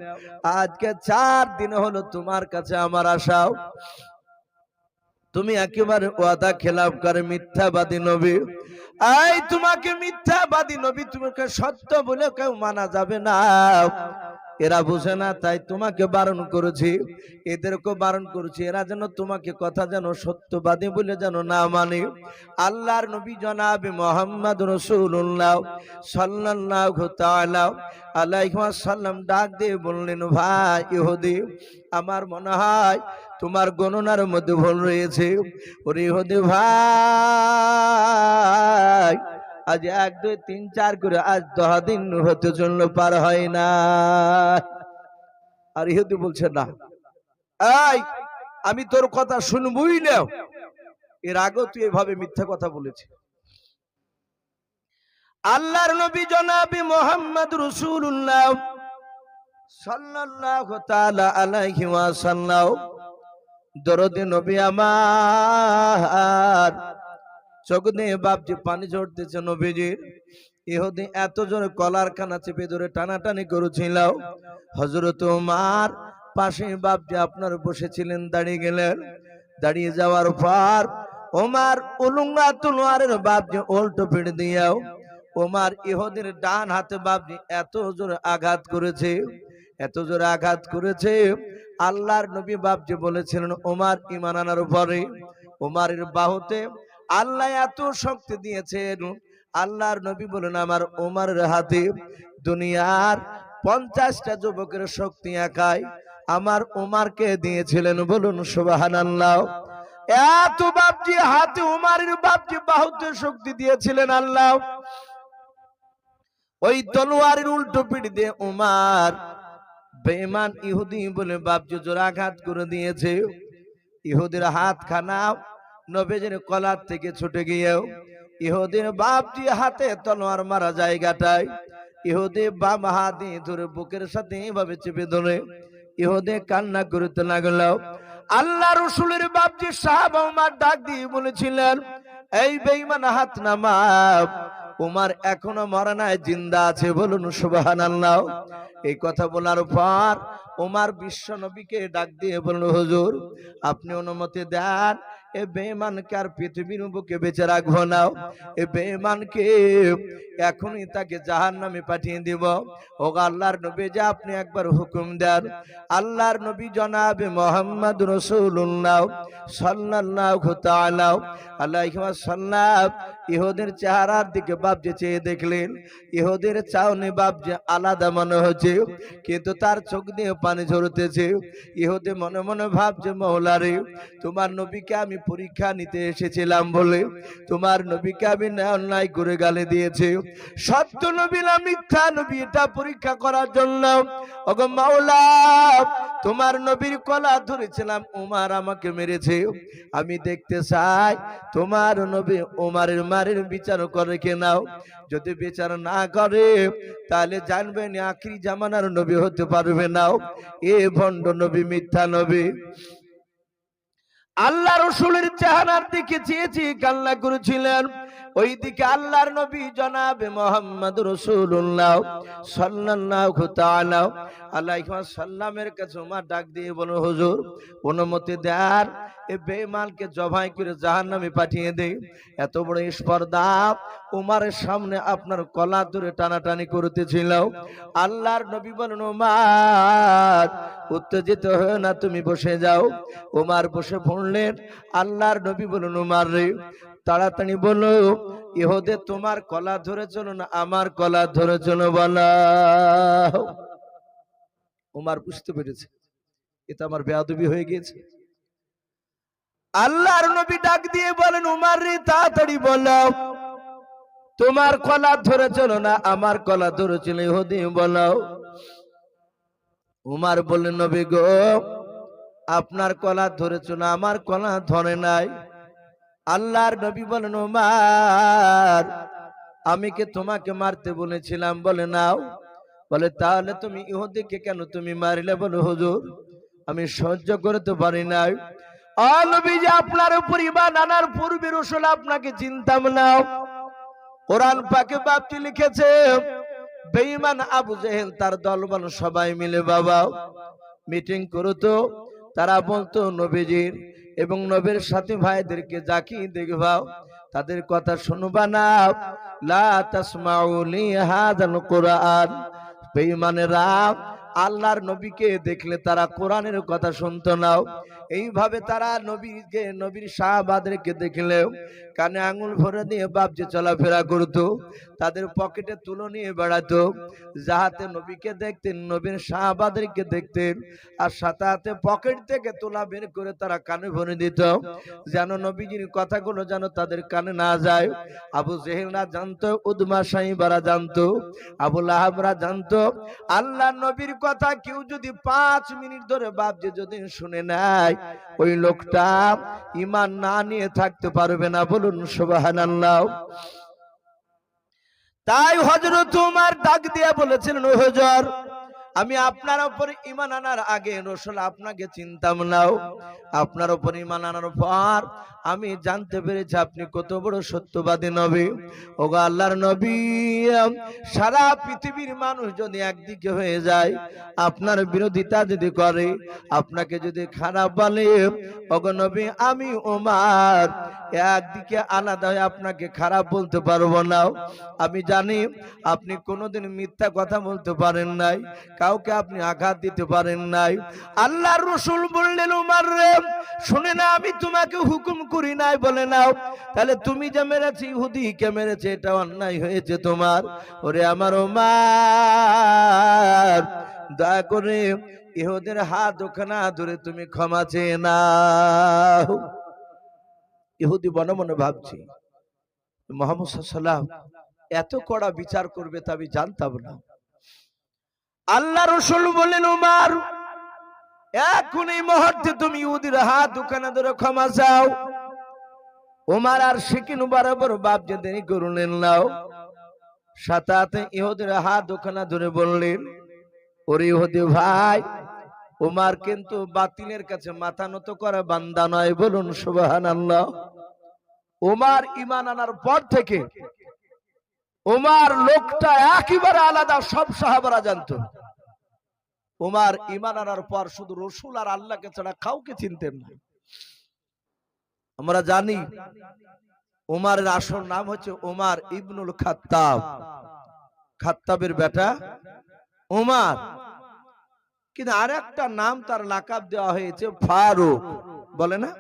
A: আজকে 4 দিন হলো তোমার কাছে আমার আশাও। তুমি একেবারে ওয়াদা খেলাফ করে মিথ্যাবাদী নবী। এই তোমাকে মিথ্যাবাদী নবী, তোমাকে সত্য বলে কেউ মানা যাবে না। এরা বুঝে না, তাই তোমাকে বারণ করেছি, এদেরকে বারণ করেছি, এরা যেন তোমাকে কথা যেন সত্যবাদী বলে যেন না মানে। আল্লাহর নবী জনাবে মুহাম্মদ রাসূলুল্লাহ সাল্লাল্লাহু তাআলা আলাইহি ওয়াসাল্লাম ডাক দিয়ে বললেন, ভাই ইহুদি আমার মনে হয় তোমার গণনার মধ্যে ভুল রয়েছে। ওরে ইহুদি ভাই আজ 1 2 3 4 করে আজ 10 দিন হতে চলল, পার হয় না। আর ইহুদি বলছে, না এই আমি তোর কথা শুনবই না, এর আগেও তুই এভাবে মিথ্যা কথা বলেছিস। আল্লাহর নবী জনাবে মুহাম্মদ রাসূলুল্লাহ সাল্লাল্লাহু তাআলা আলাইহি ওয়াসাল্লাম দরদে নবী আমার চোখ দিয়ে বাপজি পানি ঝরতেছে নবীজির। ইহুদি এত জোরে কলারখানা চেপে ধরে টানাটানি করেছিল। হযরত ওমর পাশে বাপজি আপনার বসেছিলেন, দাঁড়িয়ে গেলেন। দাঁড়িয়ে যাওয়ার পর ওমর উলুঙ্গা তলোয়ারের বাপজি উল্টো পিঠ দিয়েও ওমর ইহুদির ডান হাতে বাপজি এত জোরে আঘাত করেছে, এত জোরে আঘাত করেছে। আল্লাহর নবী বাপজি বলেছিলেন, ওমর ঈমান আনার পরে ওমরের বাহুতে আল্লাহ এত শক্তি দিয়েছেন। আল্লাহর নবী বলেন, আমার ওমরের হাতে দুনিয়ার 50টা যুবকের শক্তি একাই আমার ওমরকে দিয়েছিলেন, বলুন সুবহানাল্লাহ। এত বাপজি হাতে ওমরের বাপজি বাহুতে শক্তি দিয়েছিলেন আল্লাহ। ওই তলোয়ারের উল্টো পিঠ দিয়ে ওমর বেঈমান ইহুদি বলে বাপজি জোর আঘাত করে দিয়েছে। ইহুদির হাত খানা নবীজির কলার থেকে ছুটে গিয়েও ইহুদির বাপজি হাতে তলোয়ার মারা জায়গাটায় ইহুদি বাম হাত দিয়ে ধরে বুকের সাথে এভাবে চেপে ধরে ইহুদি কান্না করতে লাগলো। আল্লাহ রসুলের বাপজি সাহাবা উমার ডাক দিয়ে বলেছিলেন, এই বেঈমান হাত নামাও, উমার এখনো মরা নাই, জিন্দা আছে, বলুন সুবহানাল্লাহ। এই কথা বলার পর উমার বিশ্ব নবীকে ডাক দিয়ে বলল, হুজুর আপনি অনুমতি দেন, এ বেঈমানকে আর পৃথিবীর বুকে বেঁচে রাখবো না, এ বেঈমানকে এখনই তাকে জাহান্নামে পাঠিয়ে দিব। ও আল্লাহর নবী, যে আপনি একবার হুকুম দেন। আল্লাহর নবী জনাবে মুহাম্মদ রাসূলুল্লাহ সাল্লাল্লাহু তাআলা আলাইহি ওয়াসাল্লাম ইহুদের চেহারার দিকে বাপজি চেয়ে দেখলেন। ইহুদের চাউনি বাপজি আলাদা মনে হচ্ছে, কিন্তু তার চোখ দিয়ে পানি ঝরতেছে। ইহুদি মনে মনে ভাবছে, মওলা রে, তোমার নবীকে আমি পরীক্ষা নিতে এসেছিলাম বলে তোমার নবীকে আমি অন্যায় করে গালি দিয়েছি। সত্য নবী না মিথ্যা নবী, এটা পরীক্ষা করার জন্য ওগো মাওলা তোমার নবীর কলা ধরেছিলাম, উমার আমাকে মেরেছে। আমি দেখতে চাই তোমার নবী উমারের মারের বিচার করে কেনাও। যদি বিচার না করে তাহলে জানবেন আখিরি জামানার নবী হতে পারবে না, এ ভণ্ড নবী, মিথ্যা নবী। আল্লাহ রসুলের চেহারার দিকে চেয়েছি কান্না করেছিলেন। ওইদিকে আল্লাহর নবী জনাবে মুহাম্মদ রাসূলুল্লাহ সাল্লাল্লাহু তাআলা আলাইহি ওয়াসাল্লামের কাছে উমার ডাক দিয়ে বলো, হুজুর অনুমতি দেন, এ বেঈমানকে জবাই করে জাহান্নামে পাঠিয়ে দেই। এত বড় স্পর্ধা উমারের সামনে আপনার কলা ধরে টানাটানি করতেছিল। আল্লাহর নবী বলেন, উমার উত্তেজিত হয়ে না, তুমি বসে যাও। উমার বসে পড়লেন। আল্লাহর নবী বলেন, উমার রে, তাড়াতাড়ি বলো, ইহুদে তোমার কলা ধরে চলো না আমার কলা ধরে চলো, বলো। উমার বুঝতে পেরেছে এটা আমার বেয়াদবি হয়ে গিয়েছে। আল্লাহর নবী ডাক দিয়ে বলেন, উমার রে, তাড়াতাড়ি বলো, তোমার কলা ধরে চলো না আমার কলা ধরে চলো, ইহুদি বলো। উমার বললেন, নবী গো, আপনার কলা ধরেছো না আমার কলা ধরে নাই। আল্লাহর নবী বলেন, উমার আমি কি তোমাকে মারতে বলেছিলাম? বলে নাও। বলে তাহলে তুমি ইহুদিকে কেন তুমি মারিলে? বলে হুজুর আমি সহ্য করতে পারি নাই। নবীজি আপনার উপর ঈমান আনার পূর্বে রাসূল আপনাকে চিনতাম না। কোরআন পাকে বাপটি লিখেছে, বেঈমান আবু জেহেল তার দলবল সবাই মিলে বাবা মিটিং করতো। তারা বলতো নবীজির এবং নবীর সাথী ভাইদেরকে যাকি দেখবাও, তাদের কথা শুনবা না, লা তাসমাউ লিহাযাল কুরআন। বেঈমানেরা আল্লাহর নবীকে দেখলে তারা কোরআনের কথা শুনতো না। এইভাবে তারা নবীকে, নবীর সাহাবাদেরকে দেখলেও কানে আঙুল ভরে দিয়ে বাপজি চলাফেরা করতো, তাদের পকেটে তুলো নিয়ে বেড়াতো, যাহাতে নবীকে দেখতেন, নবীর সাহাবাদেরকে দেখতেন, আর সাথে সাথে পকেট থেকে তুলা বের করে তারা কানে ভরে দিত, যেন নবীজির কথাগুলো যেন তাদের কানে না যায়। আবু জেহেলরা জানতো, উদমা সাইবারা জানতো, আবু লাহাবরা জানতো, আল্লাহ নবীর কথা কেউ যদি 5 মিনিট ধরে বাপজি যদি শুনে নেয়, ওই লোকটা ঈমান না নিয়ে থাকতে পারবে না, বলুন সুবহানাল্লাহ। তাই হযরত উমর ডাক দিয়ে বলেছিলেন, হুজুর আমি আপনার উপর ঈমান আনার আগে রাসূল আপনাকে চিনতাম না, আপনার উপর ঈমান আনার পর আমি জানতে পেরেছি আপনি কত বড় সত্যবাদী নবী। ওগো আল্লাহর নবী, সারা পৃথিবীর মানুষ যদি একদিকে হয়ে যায়, আপনার বিরোধিতা যদি করে, আপনাকে যদি খারাপ বলে, ওগো নবী আমি ওমর একদিকে আলাদা হয়ে আপনাকে খারাপ বলতে পারবো না। আমি জানি আপনি কোনোদিন মিথ্যা কথা বলতে পারেন নাই, কাউকে আপনি আঘাত দিতে পারেন নাই। আল্লাহর রাসূল বললেন, উমর রে শুনে না, আমি তোমাকে হুকুম করি নাই, বলে নাও। তাহলে তুমি যে মেরেছি, ইহুদিকে মেরেছে, এটা অন্যায় হয়েছে তোমার। ওরে আমার উমর, দয়া করে ইহুদের হাত ওখানে ধরে তুমি ক্ষমা চেয়ে নাও। ইহুদি মনে মনে ভাবছি, মুহাম্মদ সাল্লাল্লাহু আলাইহি ওয়াসাল্লাম এত কড়া বিচার করবে তা আমি জানতাম না। আল্লাহ রাসূল বললেন, উমর এখন এই মুহূর্তে তুমি ইহুদির হাত ওখানে ধরে ক্ষমা চাও। উমর আর সিকিন বরাবর বাপ যে দেরি করলেন নাও। সাথে সাথে ইহুদির হাত ওখানে ধরে বললেন, ওরে ইহুদি ভাই, উমার কিন্তু বাতিলের কাছে মাথা নত করা বান্দা নয়, বলুন সুবহানাল্লাহ। উমার ঈমান আনার পর থেকে উমার লোকটা একেবারে আলাদা, সব সাহাবারা জানতো। উমার ঈমান আনার পর শুধু রাসূল আর আল্লাহকে ছাড়া কাউকে চিনতেন না। আমরা জানি উমারের আসল নাম হচ্ছে উমার ইবনুল খাত্তাব, খাত্তাবের বেটা উমার। কিন্তু আরেকটা নাম তার লাকাব দেওয়া হয়েছে ফারুক, বলে না,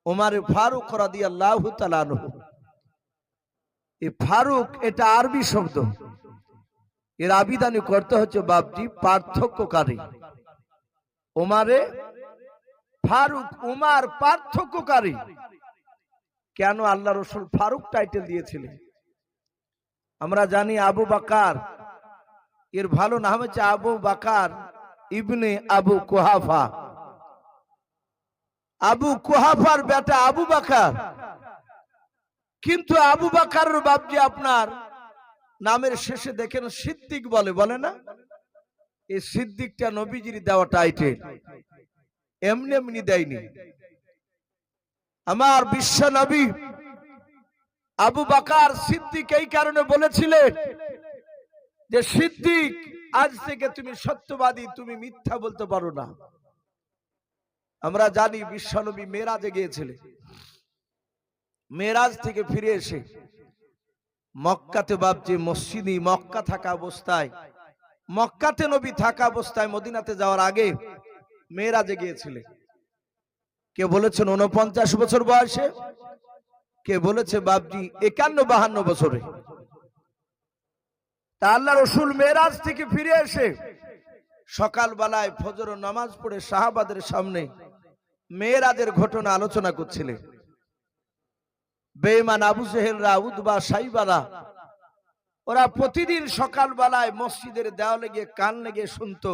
A: উমার ফারুক রাদিয়াল্লাহু তাআলা আনহু। এই ফারুক এটা আরবি শব্দ, এর আবিধানি করতে হচ্ছে বাপজি পার্থক্যকারী। উমারে ফারুক, উমার পার্থক্যকারী। কেন আল্লাহ রাসূল ফারুক টাইটেল দিয়েছিলেন? আমরা জানি আবু বকর, এর ভালো নাম হচ্ছে আবু বকর ইবনে আবু কুহাফা। আবু কুহাফার বেটা আবু বকর। কিন্তু আবু বকরের বাপজি আপনার নামের শেষে দেখেন সিদ্দিক বলে না? এই সিদ্দিকটা নবীজির দেওয়া টাইটেল, এমনি এমনি দেয়নি। আমার বিশ্ব নবী আবু বকর সিদ্দিক এই কারণে বলেছিলেন যে সিদ্দিক, আজ থেকে তুমি সত্যবাদী, তুমি মিথ্যা বলতে পারো না। আমরা জানি বিশ্ব নবী মেরাজে গিয়েছিলেন। মেরাজ থেকে ফিরে এসে মক্কাতে বাপজি মসজিদে মক্কা থাকা অবস্থায়, মক্কাতে নবী থাকা অবস্থায় মদিনাতে যাওয়ার আগে মেরাজে গিয়েছিলেন। কে বলেছেন 49 বছর বয়সে, কে বলেছে বাপজি 51-52 বছরে। তা আল্লাহ রাসূল মেরাজ থেকে ফিরে এসে সকাল বেলায় ফজর নামাজ পড়ে সাহাবাদের সামনে মেরাজের ঘটনা আলোচনা করছিলেন। বেঈমান আবু জেহেলরা, উতবা, সাইবারা, ওরা প্রতিদিন সকাল বেলায় মসজিদের দেওয়ালে গিয়ে কান লেগে শুনতো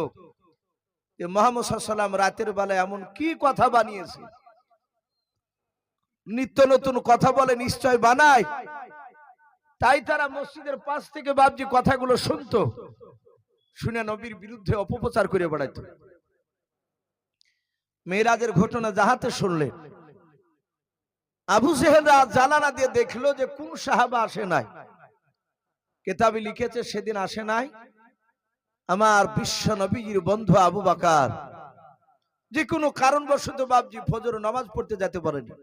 A: যে মুহাম্মদ সাল্লাল্লাহু আলাইহি ওয়াসাল্লাম রাতের বেলায় এমন কি কথা বানিয়েছে। নিত্য নতুন কথা বলে, নিশ্চয় বানায়। তাই তারা মসজিদের পাশ থেকে বাপজি কথাগুলো শুনতো, শুনে নবীর বিরুদ্ধে অপপ্রচার করে বেড়াইতো। মেরাজের ঘটনা যাহাতে শুনলেন, আবু জেহেলরা জানালা দিয়ে দেখলো যে কোন সাহাবা আসে নাই। কিতাবে লিখেছে সেদিন আসে নাই আমার বিশ্ব নবীর বন্ধু আবু বকর। যে কোনো কারণবশত বাপজি ফজর নামাজ পড়তে যেতে পারেনি।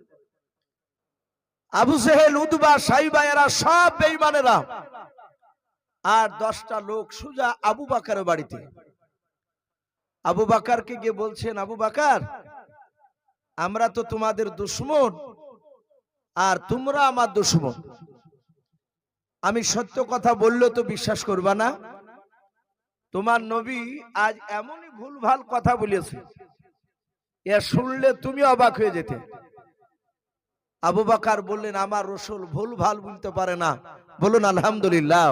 A: আবু জেহেল, উতবা, সাইবা এরা সব বেঈমানেরা। আর 10টা লোক সোজা আবু বকরের বাড়িতে। আবু বকরকে গিয়ে বলছেন, আবু বকর, আমরা তো তোমাদের দুশমন আর তোমরা আমার দুশমন। আমি সত্য কথা বললে তো বিশ্বাস করবা না। তোমার নবী আজ এমনই ভুলভাল কথা বলেছে, এ শুনলে তুমি অবাক হয়ে যেতে। আবু বকর বললেন, আমার রাসূল ভুলভাল বলতে পারে না, বলুন আলহামদুলিল্লাহ।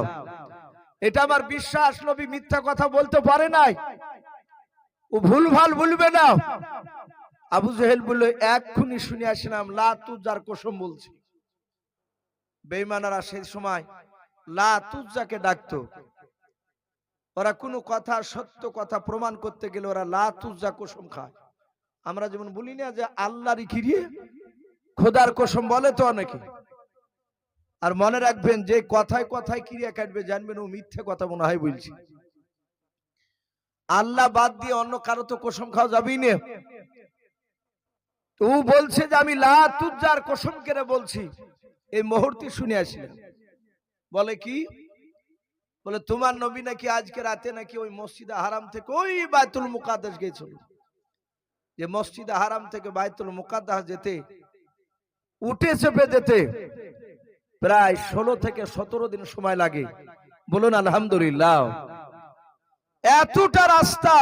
A: এটা আমার বিশ্বাস, নবী মিথ্যা কথা বলতে পারে নাই, ও ভুলভাল বলবে না। আবু জেহেল বলল, এক্ষুনি শুনে আসলাম লাত উজ্জার কসম বলছি। বেঈমানরা সেই সময় লাত উজ্জাকে ডাকতো। ওরা কোনো কথা, সত্য কথা প্রমাণ করতে গেলে ওরা লাত উজ্জা কসম খায়। আমরা যেমন বলি না যে আল্লাহরই কিরিয়ে খোদার কসম বলে তো অনেকে। আর মনে রাখবেন, যে কথায় কথায় ক্রিয়া কাটবে জানবেন ও মিথ্যে কথা মনে হয় বলছি। আল্লাহ বাদ দিয়ে অন্য কারো তো কসম খাওয়া যাবেই না। তো ও বলছে যে আমি লাত উজ্জার কসম করে বলছি। এই মুহূর্তে শুনে আসলেন, বলে কি, বলে তোমার নবী নাকি আজকে রাতে নাকি ওই মসজিদে হারাম থেকে ওই বাইতুল মুকাদ্দাস গিয়েছিল। যে মসজিদে হারাম থেকে বাইতুল মুকাদ্দাস যেতে, উঠে চেপে যেতে প্রায় 16 থেকে 17 দিন সময় লাগে, বলুন আলহামদুলিল্লাহ। এতটা রাস্তা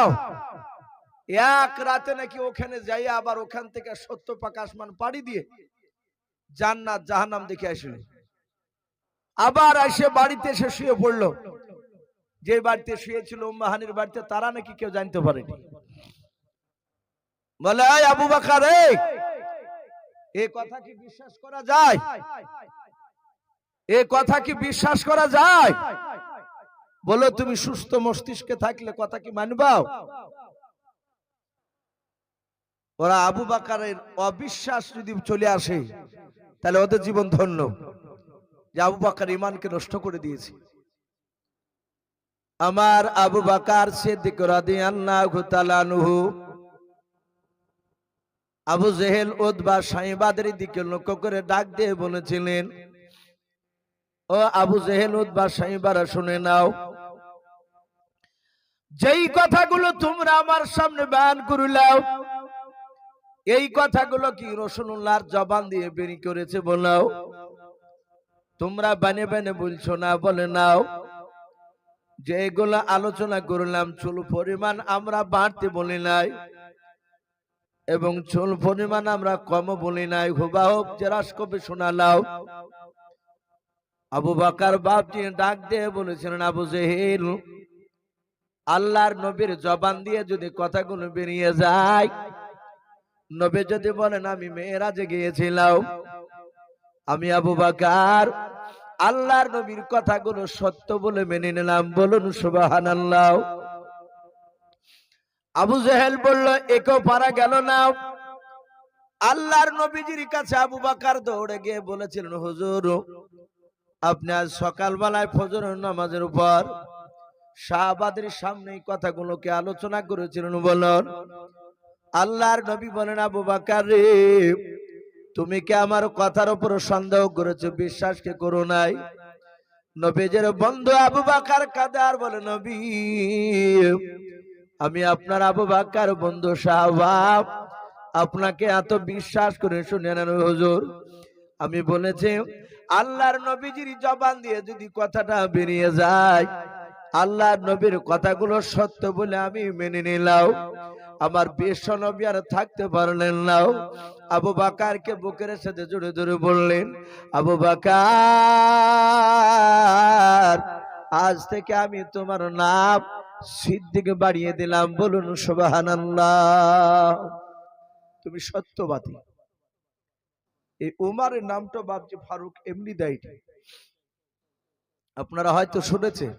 A: এক রাতে নাকি ওখানে যাই, আবার ওখান থেকে 70 পাক আসমান পাড়ি দিয়ে জান্নাত জাহান্নাম দেখে আসলে আবার এসে বাড়িতে এসে শুয়ে পড়লো। যে বাড়িতে শুয়েছিল উম্মে হানির বাড়িতে, তারা নাকি কেউ জানতে পারেনি। বলে, এই আবু বকর, এই কথা কি বিশ্বাস করা যায়? এ কথা কি বিশ্বাস করা যায়? বলো, তুমি সুস্থ মস্তিষ্কে থাকলে কথা কি মানবাও? ওরা আবু বকরের অবিশ্বাস যদি চলে আসে তাহলে ওদের জীবন ধন্য, যে আবু বকর ঈমানকে নষ্ট করে দিয়েছে। আমার আবু বকর সিদ্দিক রাদিয়াল্লাহু তাআলা আনহু আবু জেহেল উতবা সাইবাদের দিকে লক্ষ্য করে ডাক দিয়ে বলেছিলেন, ও আবু জেহেল উতবা সাইবারা শুনে নাও, যেই কথাগুলো তোমরা আমার সামনে বয়ান করিলাও এই কথাগুলো কি রাসূলুল্লাহর জবান দিয়ে বের করেছে বলাও? তোমরা বানে বানে বলছো না, বলে নাও যে এগুলো আলোচনা করলাম চুল পরিমাণ আমরা বাড়তে বলি নাই এবং চুল পরিমাণ আমরা কম বলি নাই, হুবাহুব জেরাস কবে শোনালাও। আবু বকর বাপজি ডাক দিয়ে বলেছিলেন, আবু জেহেল, আল্লাহর নবীর জবান দিয়ে যদি কথাগুলো বেরিয়ে যায়, নবী যদি বলেন আমি মেরাজে গিয়েছিলাম, আমি আবু বকর আল্লাহর নবীর কথাগুলো সত্য বলে মেনে নিলাম, বলুন সুবহানাল্লাহ। আবু জেহেল বলল, একেও পারা গেল না। আল্লাহর নবীজির কাছে আবু বকর দৌড়ে গিয়ে বলেছিলেন, হুজুর, আপনি আজ সকালবেলায় ফজরের নামাজের উপর সাহাবাদের সামনে এই কথাগুলোকে আলোচনা করেছিলেন, বলুন। আল্লাহর নবী বলেন, আবু বকর রে, তুমি কি আমার কথার উপর সন্দেহ করেছো, বিশ্বাস কে করো নাই? নবীজের বন্ধু আবু বকর কাঁদে আর বলে, নবী, আমি আপনার আবু বকর বন্ধু সাহাবা, আপনাকে এত বিশ্বাস করে শুনে নেন হুজুর। আমি বলেছি আল্লাহর নবীজির জবান দিয়ে যদি কথাটা বেরিয়ে যায়, আল্লাহর নবীর কথাগুলো সত্য বলে আমি মেনে নিলাম। আমার বিশ্ব নবী আর থাকতে পারলেন না। আবু বকরকে বুকের সাথে জড়ে ধরে বললেন, আবু বকর, আজ থেকে আমি তোমার নাম সিদ্দিক বাড়িয়ে দিলাম, বলুন সুবহানাল্লাহ। তুমি সত্যবাদী। এই উমারের নামটা বাপজি ফারুক এমনি দেয়নি, আপনারা হয়তো শুনেছেন।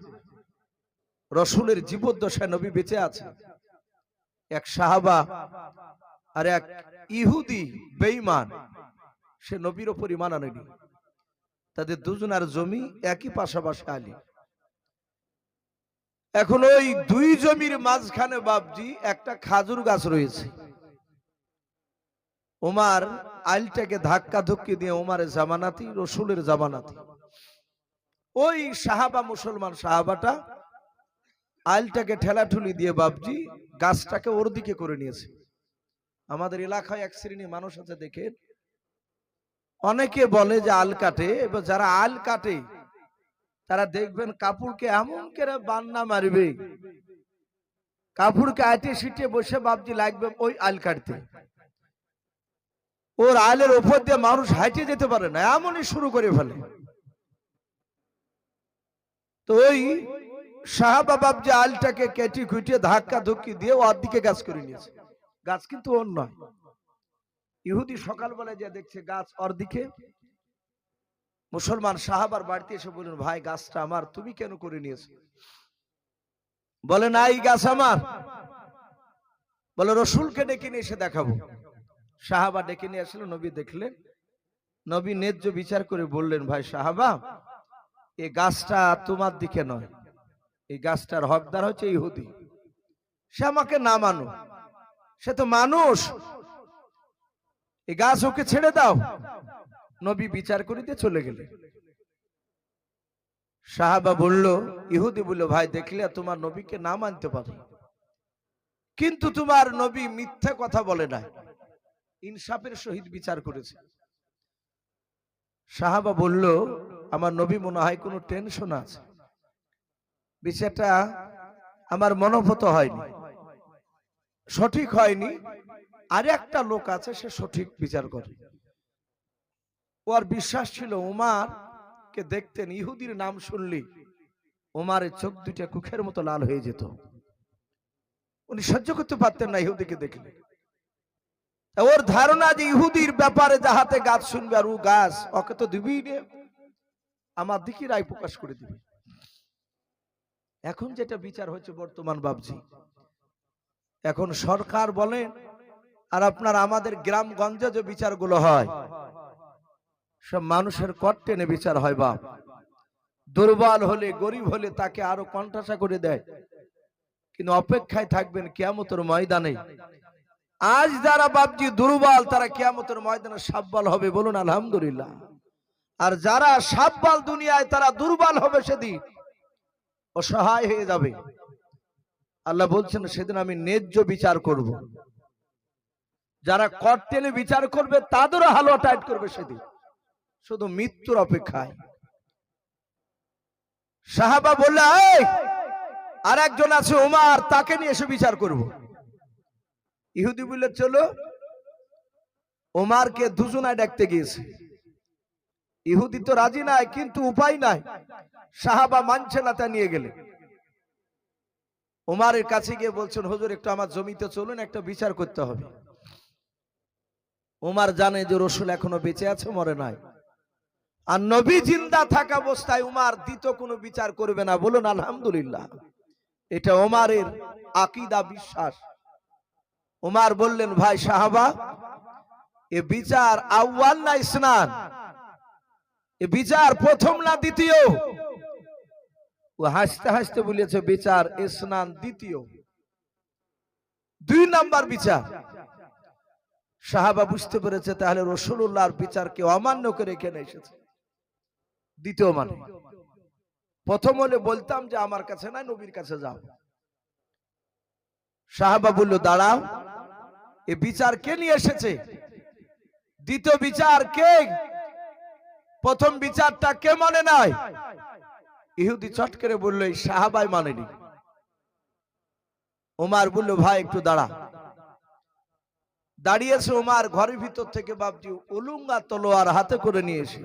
A: রসুলের জীবদ্দশায় নবী বেঁচে আছে, এক সাহাবা আর এক ইহুদি বেঈমান, সে নবীর উপর ঈমান আনেনি। তাদের দুজনের জমি একই পাশাপাশি আলী। এখন ওই দুই জমির মাঝখানে বাপজি একটা খাজুর গাছ রয়েছে। ওমর আইলটাকে ধাক্কা ধুক্কি দিয়ে, ওমরের জামানাতি, রসুলের জামানাতি, ওই সাহাবা মুসলমান সাহাবাটা আইলটাকে ঠেলাঠুলি দিয়ে বাপজি গাছটাকে ওর দিকে করে নিয়েছে। আমাদের এলাকায় এক শ্রেণী মানুষ আছে, দেখেন, অনেকে বলে যে আল কাটে, এবার যারা আল কাটে তারা দেখবেন কাপড়কে এমন করে বান্না মারবে, কাপড়কে আটে সিটে বসে বাপজি লাগবে ওই আল কাটতে। ওর আলের উপর দিয়ে মানুষ হাঁটে যেতে পারে না, এমনই শুরু করে ফেলে। তো ওই সাহাবা বাপজি আলটাকে কেটে খুঁটিয়ে ধাক্কা ধুক্কি দিয়ে ওর দিকে গাছ করে নিয়েছে। গাছ কিন্তু ওর নয়। ইহুদি সকালবেলায় যে দেখছে গাছ ওর দিকে, মুসলমান সাহাবার বাড়িতে এসে বললেন, ভাই গাছটা আমার, তুমি কেন করে নিয়েছো? বলে না, এই গাছ আমার। বলে রসুলকে ডেকে নিয়ে এসে দেখাবো। সাহাবা ডেকে নিয়ে আসলো, নবী দেখলেন। নবী ন্যায্য বিচার করে বললেন, ভাই সাহাবা, এই গাছটা তোমার দিকে নয়, এই গাছটার হকদার হচ্ছে ইহুদি। সে আমাকে না মানো, সে তো মানুষ, এই গাছ ওকে ছেড়ে দাও। নবী বিচার করিতে চলে গেলেন। সাহাবা বলল, ইহুদি বলল, ভাই দেখলে তোমার নবীকে না মানতে পারে, কিন্তু তোমার নবী মিথ্যা কথা বলে না, ইনসাফের সহিত বিচার করেছে। সাহাবা বলল, আমার নবী মনে হয় কোনো টেনশন আছে, বিচারটা আমার মনোভূত হয়নি, সঠিক হয়নি। আর একটা লোক আছে, সে সঠিক বিচার করে। ওর বিশ্বাস ছিল উমার কে দেখতেন, ইহুদির নাম শুনলি উমারের চোখ দুইটা কুখের মতো লাল হয়ে যেত। উনি সহ্য করতে পারতেন না ইহুদিকে দেখলে। ওর ধারণা যে ইহুদির ব্যাপারে যাহাতে গাছ শুনবে, আর ও গাছ ওকে তো দিবই না। আমার দিকে রায় প্রকাশ করে দিবে। এখন যেটা বিচার হচ্ছে বর্তমান বাবজি, এখন সরকার বলে আর আপনার আমাদের গ্রামগঞ্জে যে বিচারগুলো হয় সব মানুষের কট টেনে বিচার হয়। বাপ দুর্বল হলে গরিব হলে তাকে আরো কণ্ঠাসা করে দেয়, কিন্তু অপেক্ষায় থাকবেন কিয়ামতের ময়দানে। আজ যারা বাপজি দুর্বল তারা কিয়ামতের ময়দানে সাব্বাল হবে, বলুন আলহামদুলিল্লাহ। আর যারা সাব্বাল দুনিয়ায় তারা দুর্বল হবে, সেদিন অসহায় হয়ে যাবে। আল্লাহ বলছেন সেদিন আমি ন্যায্য বিচার করব। যারা কট টেনে বিচার করবে তাদেরও হালুয়া টাইট করবে সেদিন, শুধু মৃত্যুর অপেক্ষায়। সাহাবা বললে আর একজন আছে ওমর, তাকে নিয়ে এসে বিচার করব। ইহুদি বললে চলো। ওমরকে দুজনায় ডাকতে গিয়েছে। ইহুদি তো রাজি নাই, কিন্তু উপায় নাই, সাহাবা মানছে না, তা নিয়ে গেলে ওমরের কাছে গিয়ে বলছেন হুজুর একটু আমার জমিতে চলুন, একটা বিচার করতে হবে। ওমর জানে যে রাসূল এখনো বেঁচে আছে, মরে নাই। আর নবী জিন্দা থাকা অবস্থায় ওমর দ্বিতীয় কোনো বিচার করবে না, বলুন আলহামদুলিল্লাহ। এটা ওমরের আকীদা, বিশ্বাস। ওমর বললেন ভাই সাহাবা, এ বিচার আউয়াল না ইসনান, এ বিচার প্রথম না দ্বিতীয়? ও হাসতে হাসতে বলেছে বিচার ইসনান, দ্বিতীয়, 2 নাম্বার বিচার। সাহাবা বুঝতে পেরেছে তাহলে রাসূলুল্লাহর বিচারকে অমান্য করে এখানে এসেছে। দ্বিতীয় মানে প্রথম হলে বলতাম যে আমার কাছে না, নবীর কাছে যাও। সাহাবা বলল দাঁড়াও, এ বিচার কে নিয়ে এসেছে? দ্বিতীয় বিচার কে? প্রথম বিচারটা কে মানে নাই? ইহুদি চট করে বলল এই সাহাবাই মানেনি। ওমর বলল ভাই একটু দাঁড়া। দাঁড়িয়েছে ওমর, ঘরের ভিতর থেকে বাপজি উলুঙ্গা তলোয়ার হাতে করে নিয়ে এসে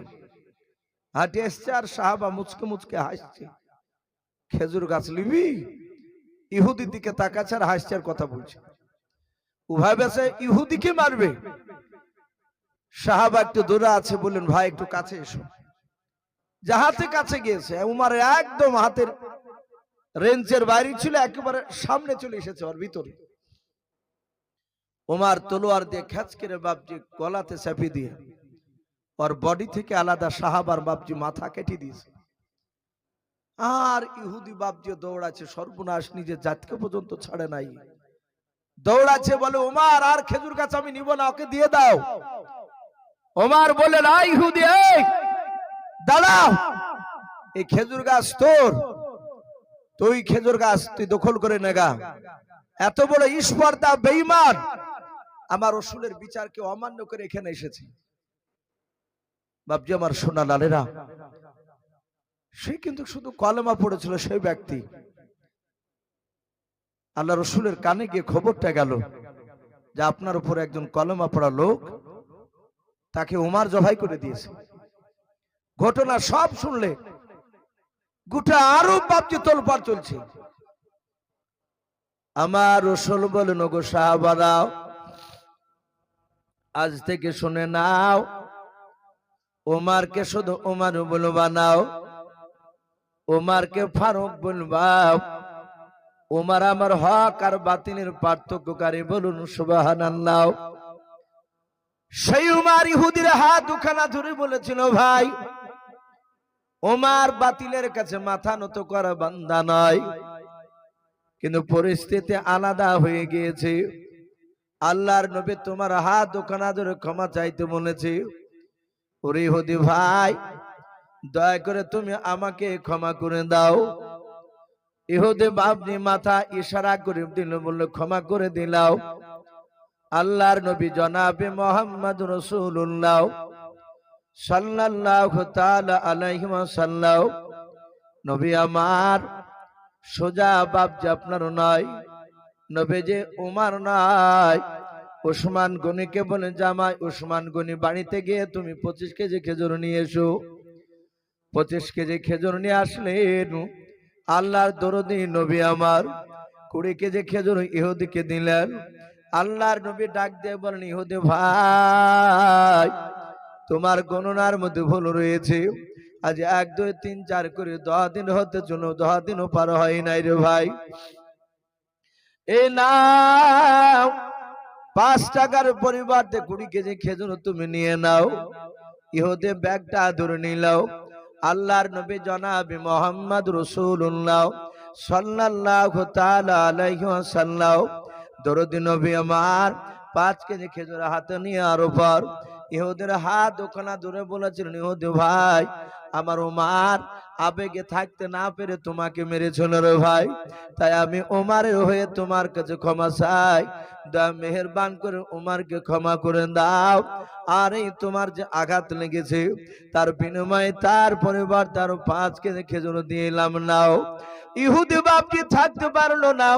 A: হাঁটে এসছে। আর সাহাবা মুচকে মুচকে হাসছে। খেজুর গাছ নিবি? ইহুদির দিকে তাকাচ্ছে আর হাসছে আর কথা বলছে। উভয় বেশে ইহুদিকে মারবে। সাহাবা একটু দূরে আছে, বললেন ভাই একটু কাছে এসো। যাহাতে কাছে গিয়েছে, উমার একদম হাতের রেঞ্জের বাইরে ছিল, একেবারে সামনে চলে এসেছে ওর ভিতরে। উমার তলোয়ার দিয়ে খ্যাচ করে বাপজি গলাতে চাপিয়ে দিয়ে ওর বডি থেকে আলাদা সাহাবার বাপজি মাথা কেটে দিয়েছে। আর ইহুদি বাপজি দৌড়াচ্ছে, সর্বনাশ, নিজের জাতকে পর্যন্ত ছাড়ে নাই। দৌড়াচ্ছে, বলে ওমর আর খেজুর গাছ আমি নিব না, ওকে দিয়ে দাও। ওমর বলে না ইহুদি, এই দাঁড়াও, এই খেজুর গাছ তোর, তুই খেজুর গাছ তুই দখল করে নেগা। এত বড় স্পর্ধা, বেঈমান, আমার রাসূলের বিচারকে অমান্য করে এখানে এসেছে। বাপজি আমার সোনা লালেরা, সে কিন্তু শুধু কলেমা পড়েছিল সেই ব্যক্তি। আল্লাহ রাসূলের কানে গিয়ে খবরটা গেল যে আপনার উপর একজন কলেমা পড়া লোক, তাকে উমর জবাই করে দিয়েছে। ঘটনা সব শুনলে গোটা আরব বাপজি তোলপাড় চলছে। আমার রাসূল বলেন ওগো সাহাবারা, আজ থেকে শুনে নাও, ওমরকে শুধু ওমর বলবা নাও, ওমরকে ফারুক বলবা। ওমর আমার হক আর বাতিলের পার্থক্যকারী, বলুন সুবহানাল্লাহ। সেই উমর ইহুদির হাত দুখানা ধরে বলেছিল ভাই, ওমর বাতিলের কাছে মাথা নত করা বান্দা নয়, কিন্তু পরিস্থিতি আলাদা হয়ে গিয়েছে। আল্লাহর নবী তোমার হাত দুখানা ধরে ক্ষমা চাইতে বলেছে। ওরে ইহুদি ভাই, দয়া করে তুমি আমাকে ক্ষমা করে দাও। ইহুদি বাপনি মাথা ইশারা করে দিল, বলল ক্ষমা করে দিলাও। আল্লাহর নবী জনাবে মুহাম্মদ রাসূলুল্লাহ সাল্লাল্লাহু তাআলা আলাইহি ওয়াসাল্লাম, নবী আমার সোজা বাপজি আপনার নয়, নবী যে উমর নয়, উসমান গনিকে বলে জামাই উসমান গনি বাড়িতে গিয়ে তুমি 25 কেজি খেজুর নিয়ে এসো। 25 কেজি খেজুর নিয়ে আসলেন। আল্লাহর দরদি নবী আমার 20 কেজি খেজুর ইহুদিকে দিলেন। আল্লাহর নবী ডাক দিয়ে বলেন ইহুদি ভাই, তোমার গণনার মধ্যে ভুল রয়েছে, আজ 1 2 3 4 করে 10 দিন হতে চলো, 10 দিনও পার হয় নাই রে ভাই। এই নাও 5 টাকার পরিবর্তে 20 কেজি খেজুর তুমি নিয়ে নাও। ইহুদে ব্যাগটা ধরে নিলাও। আল্লাহর নবী জনাবে মুহাম্মদ রাসূলুল্লাহ সাল্লাল্লাহু তাআলা আলাইহি ওয়াসাল্লাম দরুদ নবী আমার 5 কেজি খেজুর হাতে নিয়ে আর উপর ইহুদের হাত ওখানে ধরে বলেছিলেন, ইহুদি ভাই আমার ওমর আবেগে থাকতে না পেরে তোমাকে মেরেছিল রে ভাই, তাই আমি ওমরের হয়ে তোমার কাছে ক্ষমা চাই, দয়া মেহেরবান করে ওমরকে ক্ষমা করে দাও। আর এই তোমার যে আঘাত লেগেছে তার বিনিময়ে তার পরিবার তার 5 কেজি খেজুর দিলাম নাও। ইহুদি বাপজি থাকতে পারলো না।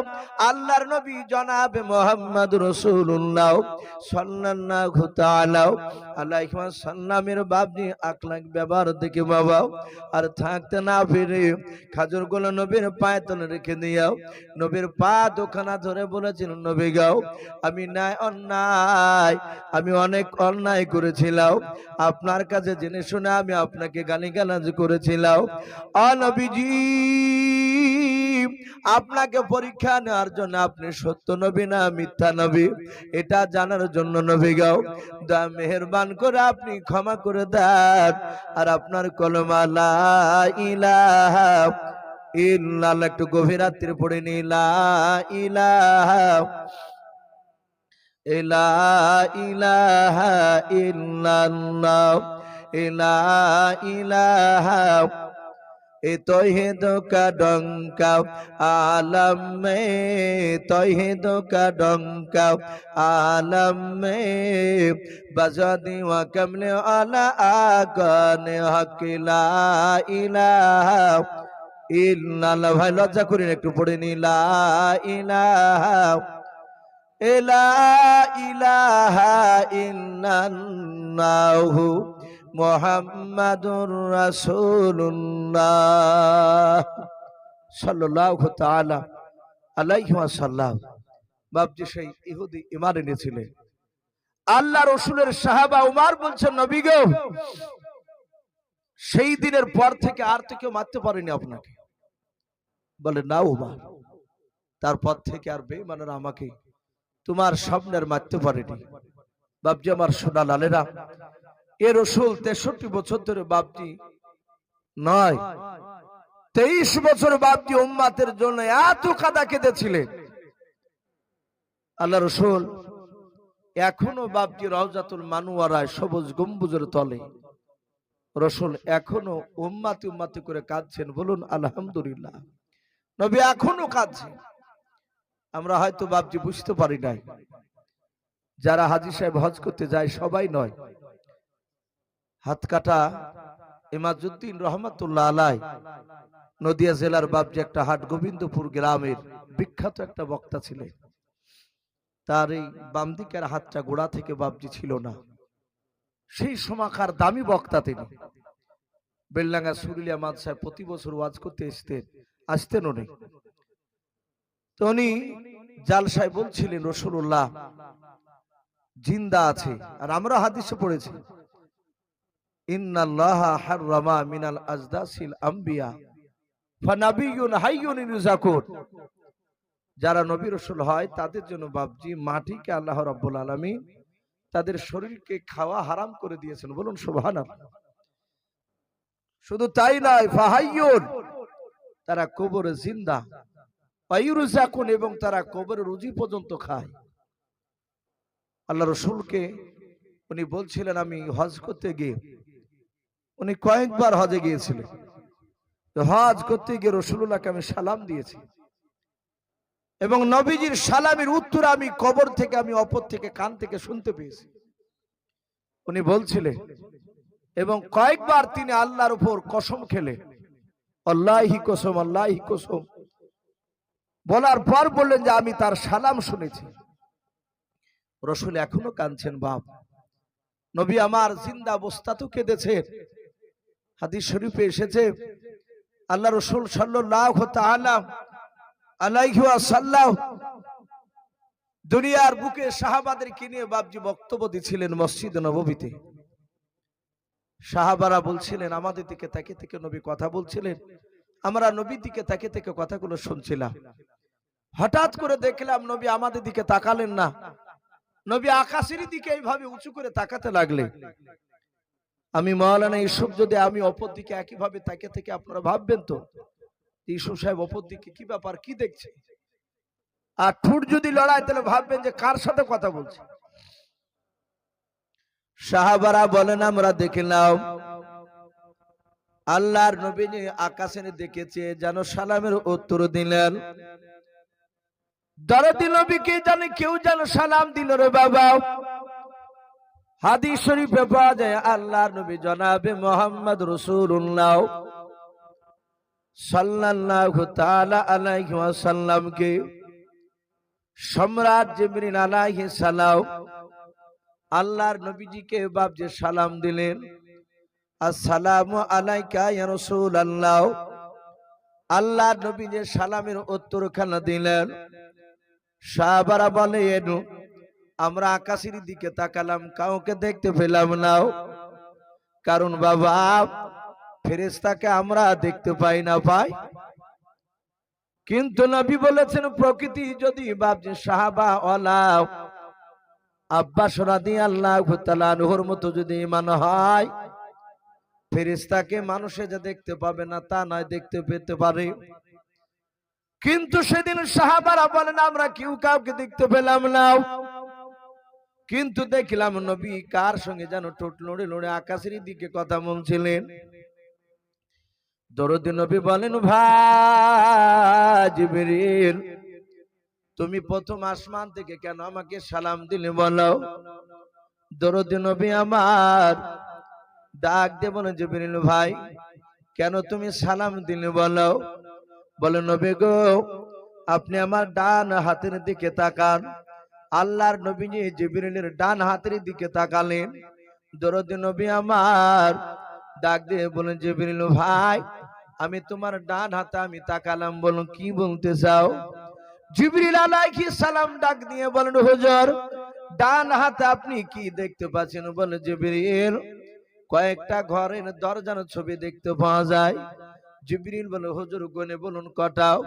A: আল্লাহর নবী জনাবে মুহাম্মদ রাসূলুল্লাহ সাল্লাল্লাহু তাআলা আলাইহি ওয়াসাল্লামের বাপজি আকলাক ব্যবহার দেখে বাবা আর থাকতে না পেরে খাজুরগুলো নবীর পায়ে তলে রেখে দিও। নবীর পা দুখানা ধরে বলেছিল, নবী গাও আমি আমি অনেক অন্যায় করেছিলাম, আপনার কাছে জেনে শুনে আমি আপনাকে গালিগালাজ করেছিলাম। ও নবীজি আপনাকে পরীক্ষা নেওয়ার জন্য আপনি সত্য নবী না মিথ্যা নবী এটা জানার জন্য নবী গাও দয়া মেহেরবান করে আপনি ক্ষমা করে দেন। আর আপনার কলমা লা ইলাহা ইল্লাল্লাহ একটু গভীর রাত্রে পড়ে নি, লা ইলাহা ইলাহা ইল্লাল্লাহ লা ইলাহা तौहीद का डंका आलम में, तौहीद का डंका आलम में बजा दीवा कमले आला आकाने हक ला इलाहा इल्लल्लाह। भाई लज्जा करें একটু পড়ে নি, লা ইলাহা ইল্লাল্লাহু মুহাম্মাদুর রাসূলুল্লাহ সাল্লাল্লাহু তাআলা আলাইহি ওয়াসাল্লাম। বাপজি সেই ইহুদি ঈমান এনেছিলেন। আল্লাহ রাসূলের সাহাবা উমর বলছেন, নবী গো সেই দিনের পর থেকে আর তো কেউ মারতে পারেনি আপনাকে। বলে না উমর, তারপর থেকে আর বেঈমানরা আমাকে তোমার সামনের মারতে পারেনি। বাপজি আমার সোনা লালেরা, এ রাসূল 63 বছর ধরে বাপজি নয় 23 বছর বাপজি উম্মতের জন্য এত কাঁদা কেঁদেছিলেন। আল্লাহ রাসূল এখনো বাপজি রওজাতুল মানওয়ারায় সবুজ গম্বুজের তলে রাসূল এখনো উম্মতি করে কাঁদছেন। বলুন আলহামদুলিল্লাহ। নবী এখনো কাঁদছেন। আমরা হয়তো বাপজি বুঝতে পারি নাই। যারা হাজী সাহেব হজ করতে যায় সবাই নয়। হাত কাটা ইমাজউদ্দিন রহমাতুল্লাহ আলাই নদিয়া জেলার বাপজি একটা হাট গোবিন্দপুর গ্রামের বিখ্যাত একটা বক্তা ছিলেন। তার এই বাম দিকের হাতটা গোড়া থেকে বাপজি ছিল না। সেই সময়কার দামি বক্তা তিনি। বেলডাঙ্গা সুরুলিয়া মাদ্রাসায় প্রতি বছর ওয়াজ করতে আসতেন উনি। তো উনি জালসায় বলছিলেন রাসূলুল্লাহ জিন্দা আছে। আর আমরা হাদিসে পড়েছি, ইন্নাল্লাহা হাররামা মিনাল আজদাসিল আম্বিয়া ফানাবিয়ুন হাইয়ুন ইউযাকুর। যারা নবী রাসূল হয় তাদের জন্য বাপজি মাটিকে আল্লাহ রাব্বুল আলামিন তাদের শরীরকে খাওয়া হারাম করে দিয়েছেন। বলুন সুবহানাল্লাহ। শুধু তাই নয়, ফাহাইয়ুন তারা কবরে জিন্দা, ওয়ায়ুরযাকুন এবং তারা কবরের রুজি পর্যন্ত খায়। আল্লাহ রাসূলকে উনি বলছিলেন, আমি হজ করতে গিয়ে উনি কয়েকবার হজে গিয়েছিলেন। হজ করতে গিয়ে রাসূলুল্লাহকে আমি সালাম দিয়েছি এবং নবীজির সালামের উত্তর আমি কবর থেকে আমি অপর থেকে কান থেকে শুনতে পেয়েছি। উনি বলছিলেন এবং কয়েকবার তিনি আল্লাহর উপর কসম খেলে আল্লাহি কসম আল্লাহি কসম বলার পর বললেন যে আমি তার সালাম শুনেছি। রাসূল এখনো কাঁদছেন। বাপ নবী আমার জিন্দা অবস্থাতেও কেঁদেছেন। হাদিস শরীফে এসেছে আল্লাহ রাসূল সাল্লাল্লাহু তাআলা আলাইহি ওয়াসাল্লাম দুনিয়ার বুকে সাহাবাদেরকে নিয়ে বাপজি বক্তব্য দিয়েছিলেন মসজিদ নববীতে। সাহাবারা বলছিলেন, আমাদের দিকে তাকে থেকে নবী কথা বলছিলেন, আমরা নবীর দিকে তাকে থেকে কথাগুলো শুনছিলাম। হঠাৎ করে দেখলাম নবী আমাদের দিকে তাকালেন না, নবী আকাশের দিকে এইভাবে উঁচু করে তাকাতে লাগলেন। আমি মাওলানা ইউসুফ যদি আমি অপর দিকে একইভাবে তাকে থেকে আপনারা ভাববেন তো ইউসুফ সাহেব অপর দিকে কি ব্যাপার, কি দেখছে? আর ঠুট যদি লড়াই তাহলে ভাববেন যে কার সাথে কথা বলছে। সাহাবারা বলেন, আমরা দেখলাম আল্লাহর নবী আকাশে দেখেছে, যেন সালামের উত্তর দিলেন। দরদি নবীকে জানে কেউ যেন সালাম দিল রে বাবা। হাদিস শরীফে পাওয়া যায় আল্লাহর নবী জনাবে মুহাম্মদ রাসূলুল্লাহ সাল্লাল্লাহু তাআলা আলাইহি ওয়াসাল্লামকে সম্রাট জিবরিল আলাইহিস সালাম আল্লাহর নবীজিকে বাপ যে সালাম দিলেন, আসসালামু আলাইকা ইয়া রাসূলুল্লাহ। আল্লাহর নবী যে সালামের উত্তরখানা দিলেন, সাহাবারা বলেন আমরা আকাশের দিকে তাকালাম, কাউকে দেখতে পেলাম না। কারণ বাবা ফেরেশতাকে আমরা দেখতে পাই না পাই, কিন্তু নবী বলেছেন প্রকৃতি যদি বাপ যে সাহাবা ওয়ালা আব্বাস রাদিয়াল্লাহু তাআলা আনহুর মতো যদি ঈমান হয়, ফেরেশতাকে মানুষে যে দেখতে পাবে না তা নয়, দেখতে পেতে পারে। কিন্তু সেদিন সাহাবারা বলেন আমরা কেউ কাউকে দেখতে পেলাম না, কিন্তু দেখলাম নবী কার সঙ্গে যেন ঠোঁট লড়ে লড়ে আকাশের দিকে কথা বলছিলেন। দরদি নবী বলেন, ভাই জিবরিল তুমি প্রথম আসমান থেকে কেন আমাকে সালাম দিলে বলো? দরদি নবী আমার ডাক দিয়ে বলেন, জিবরিল ভাই কেন তুমি সালাম দিলে বলো? বলে নবী গো আপনি আমার ডান হাতের দিকে তাকান। আল্লাহর নবী জিবরিলের ডান হাতের দিকে তাকালেন। দরদি নবী আমার ডাক দিয়ে বলেন, জিবরিল ভাই আমি তোমার ডান হাতে আমি তাকালাম, বলুন কি বলতে চাও? জিবরিল আলাইহিস সালাম ডাক দিয়ে বলেন, হুজুর ডান হাতে আপনি কি দেখতে পাচ্ছেন? বলে জিবরিল কয়েকটা ঘরের দরজার ছবি দেখতে পাওয়া যায়। জিবরিল বলে হুজুর গনে বলুন কটাও?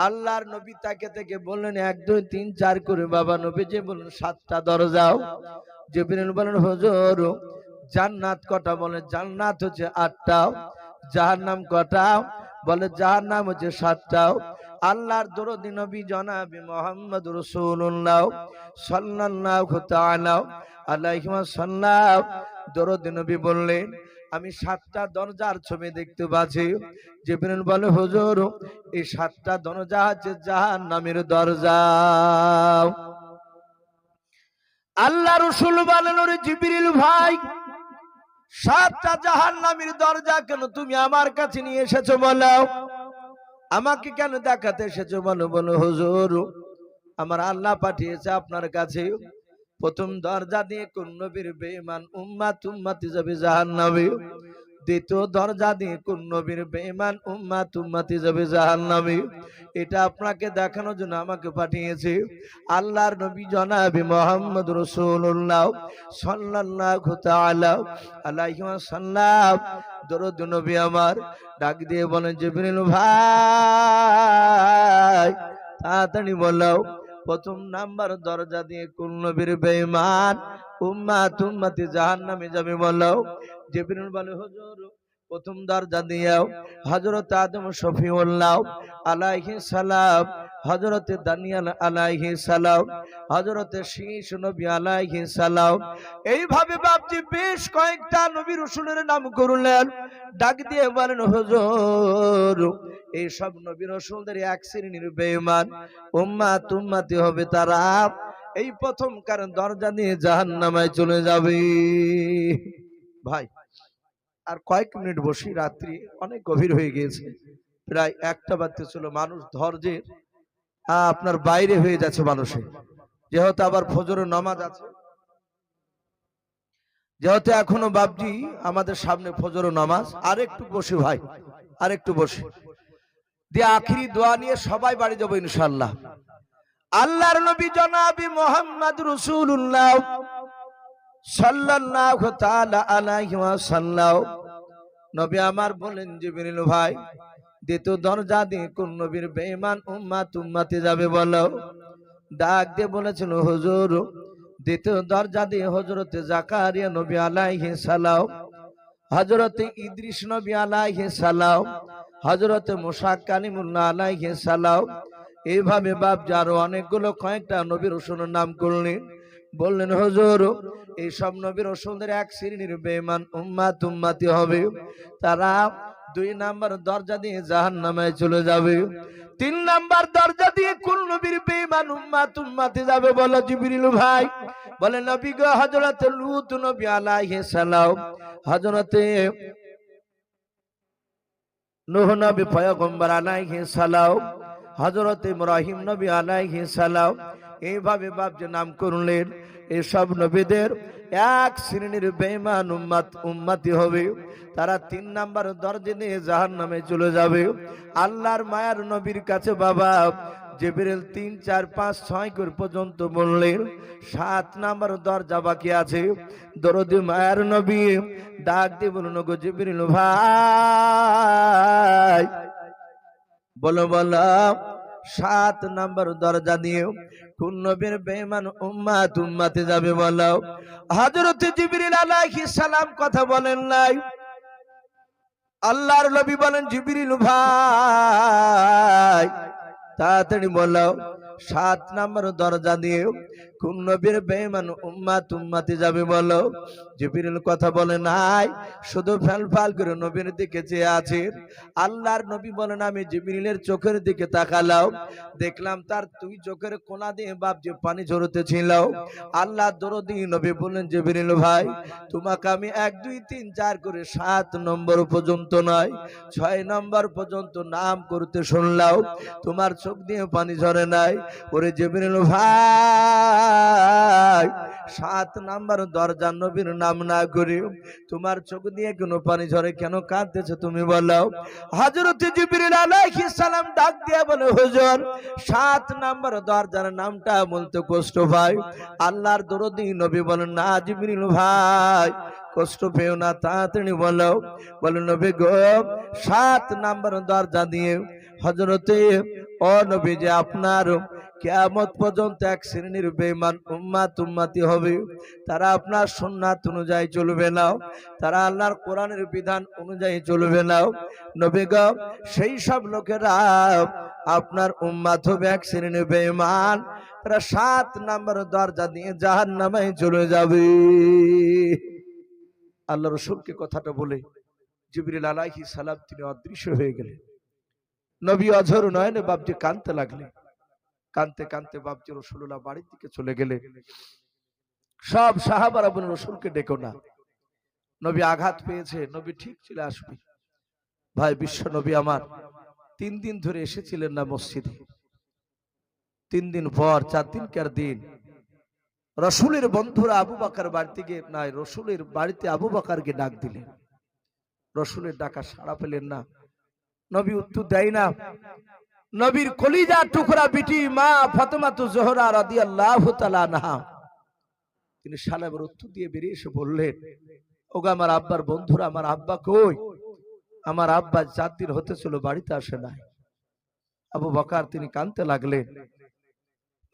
A: আল্লাহর নবী তাকে থেকে বললেন 1 2 3 4 করে। বাবা নবীজি বললেন 7টা দরজাও। জিবরিল বলেন হুজুর জান্নাত কটা? বলে জান্নাত হচ্ছে 8টা। জাহান্নাম কটা? বলে জাহান্নাম হচ্ছে 7টা। আল্লাহর দরদি নবী জনাবে মুহাম্মদ রাসূলুল্লাহ সাল্লাল্লাহু তাআলা আলাইহি ওয়াসাল্লাম দরদি নবী বললেন আমি 7টা দরজার ছবি দেখতে পাচ্ছি। জিবরিল বলে হুজুর এই 7টা দরজা হচ্ছে জাহান্নামের দরজা। আল্লাহ রাসূল বলেন, ওরে জিবরিল ভাই 7টা জাহান্নামের দরজা কেন তুমি আমার কাছে নিয়ে এসেছো বলো? আমাকে কেন দেখাতে এসেছো বলো? বলো হুজুর আমার আল্লাহ পাঠিয়েছে আপনার কাছে। প্রথম দরজা দিয়ে কোন নবীর বেঈমান উম্মতি যাবে জাহান্নামে। দ্বিতীয় দরজা দিয়ে কোন নবীর বেঈমান উম্মতি যাবে জাহান্নামে। এটা আপনাকে দেখানোর জন্য আমাকে পাঠিয়েছে আল্লাহর নবী জনাবে মুহাম্মদ রাসূলুল্লাহ সাল্লাল্লাহু তাআলা আলাইহি ওয়াসাল্লাম। দরুদ নবী আমার ডাক দিয়ে বলেন, জিবরিল ভাই তাড়াতাড়ি বলো প্রথম নাম্বার দরজা দিয়ে কোন নবীর বেঈমান উম্মতি জাহান্নামে যাবে বলো? জিবরিল বলে হুজুর প্রথম দরজা দিয়েও হযরত আদম শফিউল্লাহ আলাইহিস সালাম, হযরত দানিয়াল আলাইহিস সালাম, হযরত শীশ নবী আলাইহিস সালাম, এইভাবে বাপজি বেশ কয়েকটা নবী রাসূলের নাম করলেন। ডাক দিয়ে বলেন হুজুর এই সব নবী রাসূলদের এক শ্রেণীর বেঈমান উম্মতি হবে, তারা এই প্রথম কারণ দরজা দিয়ে জাহান্নামে চলে যাবে। ভাই আর কয়েক মিনিট বসি, রাত্রি অনেক গভীর হয়ে গিয়েছে, প্রায় 1টা বাজতে ছিল। মানুষ ধৈর্যের আপনার বাইরে হয়ে যাচ্ছে মানুষের, যেহেতু আবার ফজরের নামাজ আছে, যেহেতু এখনো বাপজি আমাদের সামনে ফজরের নামাজ। আর একটু বসি ভাই, আর একটু বসি দিয়ে আখিরি দোয়া নিয়ে সবাই বাড়ি যাবো ইনশাআল্লাহ। আল্লাহর নবী জনাবে মুহাম্মদ রাসূলুল্লাহ সাল্লাল্লাহু তাআলা আলাইহি ওয়াসাল্লাম নবী আমার বলেন, জিবরিল ভাই, দ্বিতীয় দরজা দিয়ে কোন নবীর বেঈমান উম্মতে যাবে বলো? ডাক দিয়ে বলেছিল, হুজুর, দ্বিতীয় দরজা দিয়ে হযরতে জাকারিয়া নবী আলাইহিস সালাম, হযরতে ইদ্রিস নবী আলাইহিস সালাম, হযরতে মুসা কালিমুল্লাহ আলাইহিস সালাম, এইভাবে বাপ আরো অনেকগুলো কয়েকটা নবী রাসূলের নাম করলেন। বললেন, হুজুর, এই সব নবী রাসূলদের এক শ্রেণীর বেঈমান উম্মতি হবে, তারা 2 নাম্বার দরজা দিয়ে জাহান্নামে চলে যাবে। 3 নাম্বার দরজা দিয়ে কোন নবীর বেঈমান উম্মতি যাবে বলো জিবরিল ভাই? বলে, নবী গো, হযরতে লূত নবী আলাইহিস সালাম, হযরতে নূহ নবী পয়গম্বর আলাইহিস সালাম, হযরতে ইব্রাহিম নবী আলাইহিস সালাম, এইভাবে বাপ যে নাম করলেন। এসব নবীদের এক শ্রেণীর বেঈমান উম্মতি হবে, তারা 3 নাম্বার দরজা দিয়ে জাহান্নামে চলে যাবে। আল্লাহর মায়ার নবীর কাছে বাবা জিবরিল 3, 4, 5, 6 করে পর্যন্ত বললেন, 7 নাম্বার দরজা বাকি আছে। দরদি মায়ার নবী ডাক দিয়ে বলুন, গো জিবরিল ভাই, বলো বলো, 7 নাম্বার দরজা দিয়ে কোন নবীর বেঈমান উম্মতে যাবে বলো? হযরত জিবরিল আলাইহিস সালাম কথা বলেন নাই। আল্লাহর নবী বলেন, জিবরিল ভাই, তাড়াতাড়ি বলো, 7 নাম্বার দরজা দিয়ে কোন নবীর বেঈমান উম্মতে যাবে বলো? জিবরিল কথা বলে নাই, শুধু ফাল করে নবীর দিকে চেয়ে আছে। আল্লাহর নবী বলেন, আমি জিবরিলের চোখের দিকে তাকালাম, দেখলাম তার 2 চোখের কোনা দিয়ে বাপ যে পানি ঝরতেছিল। আল্লাহ দরদি নবী বলেন, জিবরিল ভাই, তোমাকে আমি 1, 2, 3, 4 করে 7 নম্বর পর্যন্ত নয়, 6 নম্বর পর্যন্ত নাম করতে শুনলাম, তোমার চোখ দিয়ে পানি ঝরে নাই। ওরে জিবরিল ভাই, 7 নাম্বার দরজা নবীর নাম না করে তোমার চোখ দিয়ে কেন পানি ঝরে, কেন কাঁদতেছো তুমি বলো? হযরত জিবরিল আলাইহিস সালাম ডাক দিয়ে বলে, হুজুর, 7 নাম্বার দরজার নামটা বলতে কষ্ট পাই। আল্লাহর দরদি নবী বলেন, না জিবরিল ভাই, কষ্ট পেও না, তাড়াতাড়ি বলো। বলে, নবী গো, 7 নাম্বার দরজা দিয়ে হযরতে ও নবী যে আপনার কিয়ামত পর্যন্ত এক শ্রেণীর বেঈমান উম্মতি হবে, তারা আপনার সুন্নাত অনুযায়ী চলবে না, তারা আল্লাহর কোরআনের বিধান অনুযায়ী চলবে না। নবী গো, সেই সব লোকেরা আপনার উম্মত হবে এক শ্রেণীর বেঈমান, তারা 7 নাম্বার দরজা দিয়ে জাহান্নামে চলে যাবে। আল্লাহ রাসূলকে কথাটা বলে জিবরিল আলাইহিস সালাম তিনি অদৃশ্য হয়ে গেলেন। নবী অঝর নয়নে বাপজি কাঁদতে লাগলেন। কাঁদতে কাঁদতে বাপজি রাসূলুল্লাহ বাড়ির দিকে চলে গেলেন। সব সাহাবারা বললেন, রাসূলকে ডেকো না, নবী আঘাত পেয়েছে, নবী ঠিক চলে আসবে। ভাই, বিশ্ব নবী আমার 3 দিন ধরে এসেছিলেন না মসজিদে। 3 দিন পর 4 দিনকার দিন রাসূলের বন্ধুরা আবু বকর বাড়িতে গিয়ে নাই, রাসূলের বাড়িতে আবু বকরকে ডাক দিলেন। রাসূলের ডাকা সাড়া পেলেন না, নবী উত্তর দেয় না। নবীর কলিজা টুকরা বিটি মা ফাতেমা জোহরা রাদিয়াল্লাহু তাআলা আনহা, তিনি সালামের উত্তর দিয়ে বেরিয়ে এসে বললেন, ওগো আমার আব্বার বন্ধুরা, আমার আব্বা কই? আমার আব্বা 4 দিন হতে ছিল বাড়িতে আসে নাই। আবু বকর তিনি কাঁদতে লাগলেন,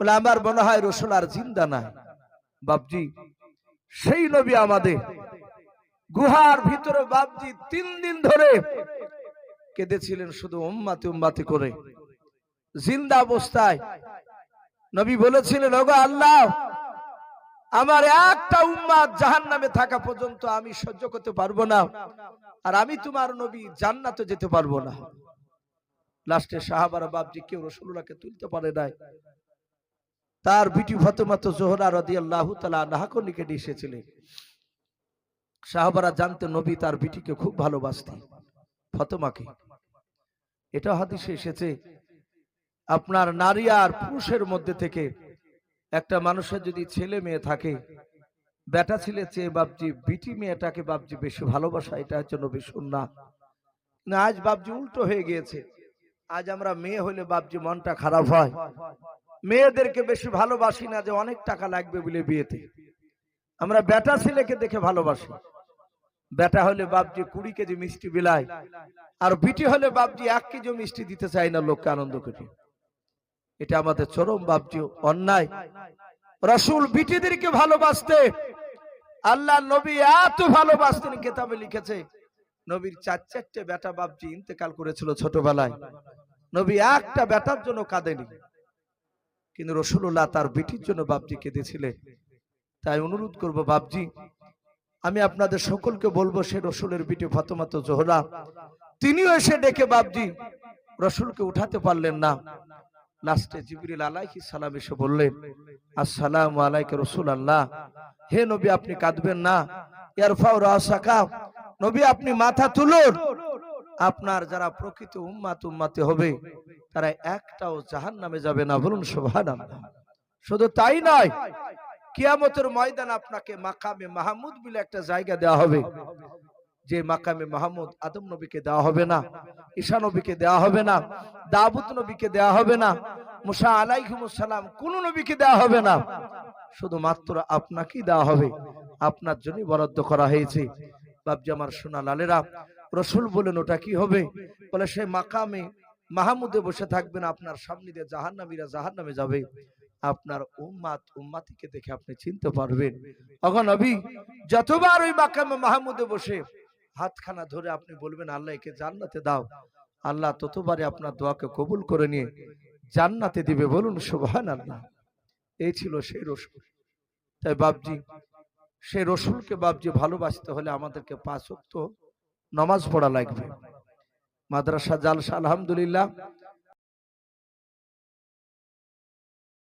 A: বলে, আমার মনে হয় রাসূল আর জিন্দা নাই। বাপজি, সেই নবী আমাদের গুহার ভিতরে বাপজি 3 দিন ধরে কেঁদেছিলেন, শুধু উম্মতি করে। জিন্দা অবস্থায় নবী বলেছিলেন, ওগো আল্লাহ, আমার একটা উম্মত জাহান্নামে থাকা পর্যন্ত আমি সহ্য করতে পারবো না, আর আমি তোমার নবী জান্নাতে যেতে পারবো না। লাস্টে সাহাবারা বাপজি কেউ রাসূলুল্লাহকে তুলতে পারে নাই। তার বিটি ফাতেমা জোহরা রাদিয়াল্লাহু তাআলা আনহাকে নিকটে এসেছিলেন। সাহাবারা জানতেন নবী তার বিটিকে খুব ভালোবাসতেন, ফাতেমাকে। এটা হাদিসে এসেছে, আপনার নারী আর পুরুষের মধ্যে থেকে একটা মানুষের যদি ছেলে মেয়ে থাকে, বেটা ছেলে চেয়ে বাপজি বিটি মেয়েটাকে বাপজি বেশি ভালোবাসা, এটা হচ্ছে নবীর সুন্নাহ। না, আজ বাপজি উল্টো হয়ে গিয়েছে। আজ আমরা মেয়ে হলে বাপজি মনটা খারাপ হয়, মেয়েদেরকে বেশি ভালোবাসি না, যে অনেক টাকা লাগবে বলে বিয়েতে। আমরা বেটা ছেলেকে দেখে ভালোবাসি। বেটা হলে বাপজি 20 কেজি মিষ্টি বিলায়, আর বিটি হলে বাপজি 1 কেজি মিষ্টি দিতে চাই না লোককে আনন্দ করে। এটা আমাদের চরম বাপজি অন্যায়। রাসূল বিটিদেরকে ভালোবাসতে, আল্লাহ নবী এত ভালোবাসতেন, কিতাবে লিখেছে নবীর 4-4টে বেটা বাপজি ইন্তেকাল করেছিল ছোটবেলায়। নবী একটা বেটার জন্য কাঁদেনি, কিন্তু রাসূলুল্লাহ তার বিটির জন্য বাপজি কেঁদেছিলেন। তাই অনুরোধ করব বাপজি, আমি আপনাদের সকলকে বলবো, সে রাসূলের বিটি ফাতেমা জোহরা, তিনিও এসে ডেকে বাপজি রাসূলকে উঠাতে পারলেন না। লাস্টে জিবরিল আলাইহিস সালাম এসে বললেন, আসসালামু আলাইকা রাসূলুল্লাহ, হে নবী আপনি কাঁদবেন না। ইয়ারফাউ রাসাকা, নবী আপনি মাথা তুলুন। আপনার যারা প্রকৃত উম্মতে হবে তারা একটাও জাহান্নামে যাবে না, বলুন সুবহানাল্লাহ। শুধু তাই নয়, কিয়ামতের ময়দানে আপনাকে মাকামে মাহমুদ বলে একটা জায়গা দেওয়া হবে, যে মাকামে মাহমুদ আদম নবীকে দেওয়া হবে না, ঈসা নবীকে দেওয়া হবে না, দাউদ নবীকে দেওয়া হবে না, মুসা আলাইহিস সালাম কোন নবীকে দেওয়া হবে না, শুধুমাত্র আপনাকেই দেওয়া হবে। আপনার জন্যই বরাদ্দ করা হয়েছে। বাপজি আমার সোনা লালেরা, রাসূল বলেন ওটা কি হবে? বলে সেই মাকামে মাহমুদে বসে থাকবেন, আপনার সামনে দিয়ে জাহান্নামীরা জাহান্নামে যাবে, আপনার উম্মতিকে দেখে আপনি চিনতে পারবেন। ওগো নবী, যতবার ওই মাকামে মাহমুদে বসে হাতখানা ধরে আপনি বলবেন আল্লাহ একে জান্নাতে দাও, আল্লাহ ততবারে আপনার দোয়াকে কবুল করে নিয়ে জান্নাতে দিবে, বলুন সুবহানাল্লাহ। এই ছিল সেই রাসূল। তাই বাপজি, সেই রাসূলকে বাপজি ভালোবাসতে হলে আমাদেরকে 5 ওয়াক্ত নামাজ পড়া লাগবে। মাদ্রাসা জালসা আলহামদুলিল্লাহ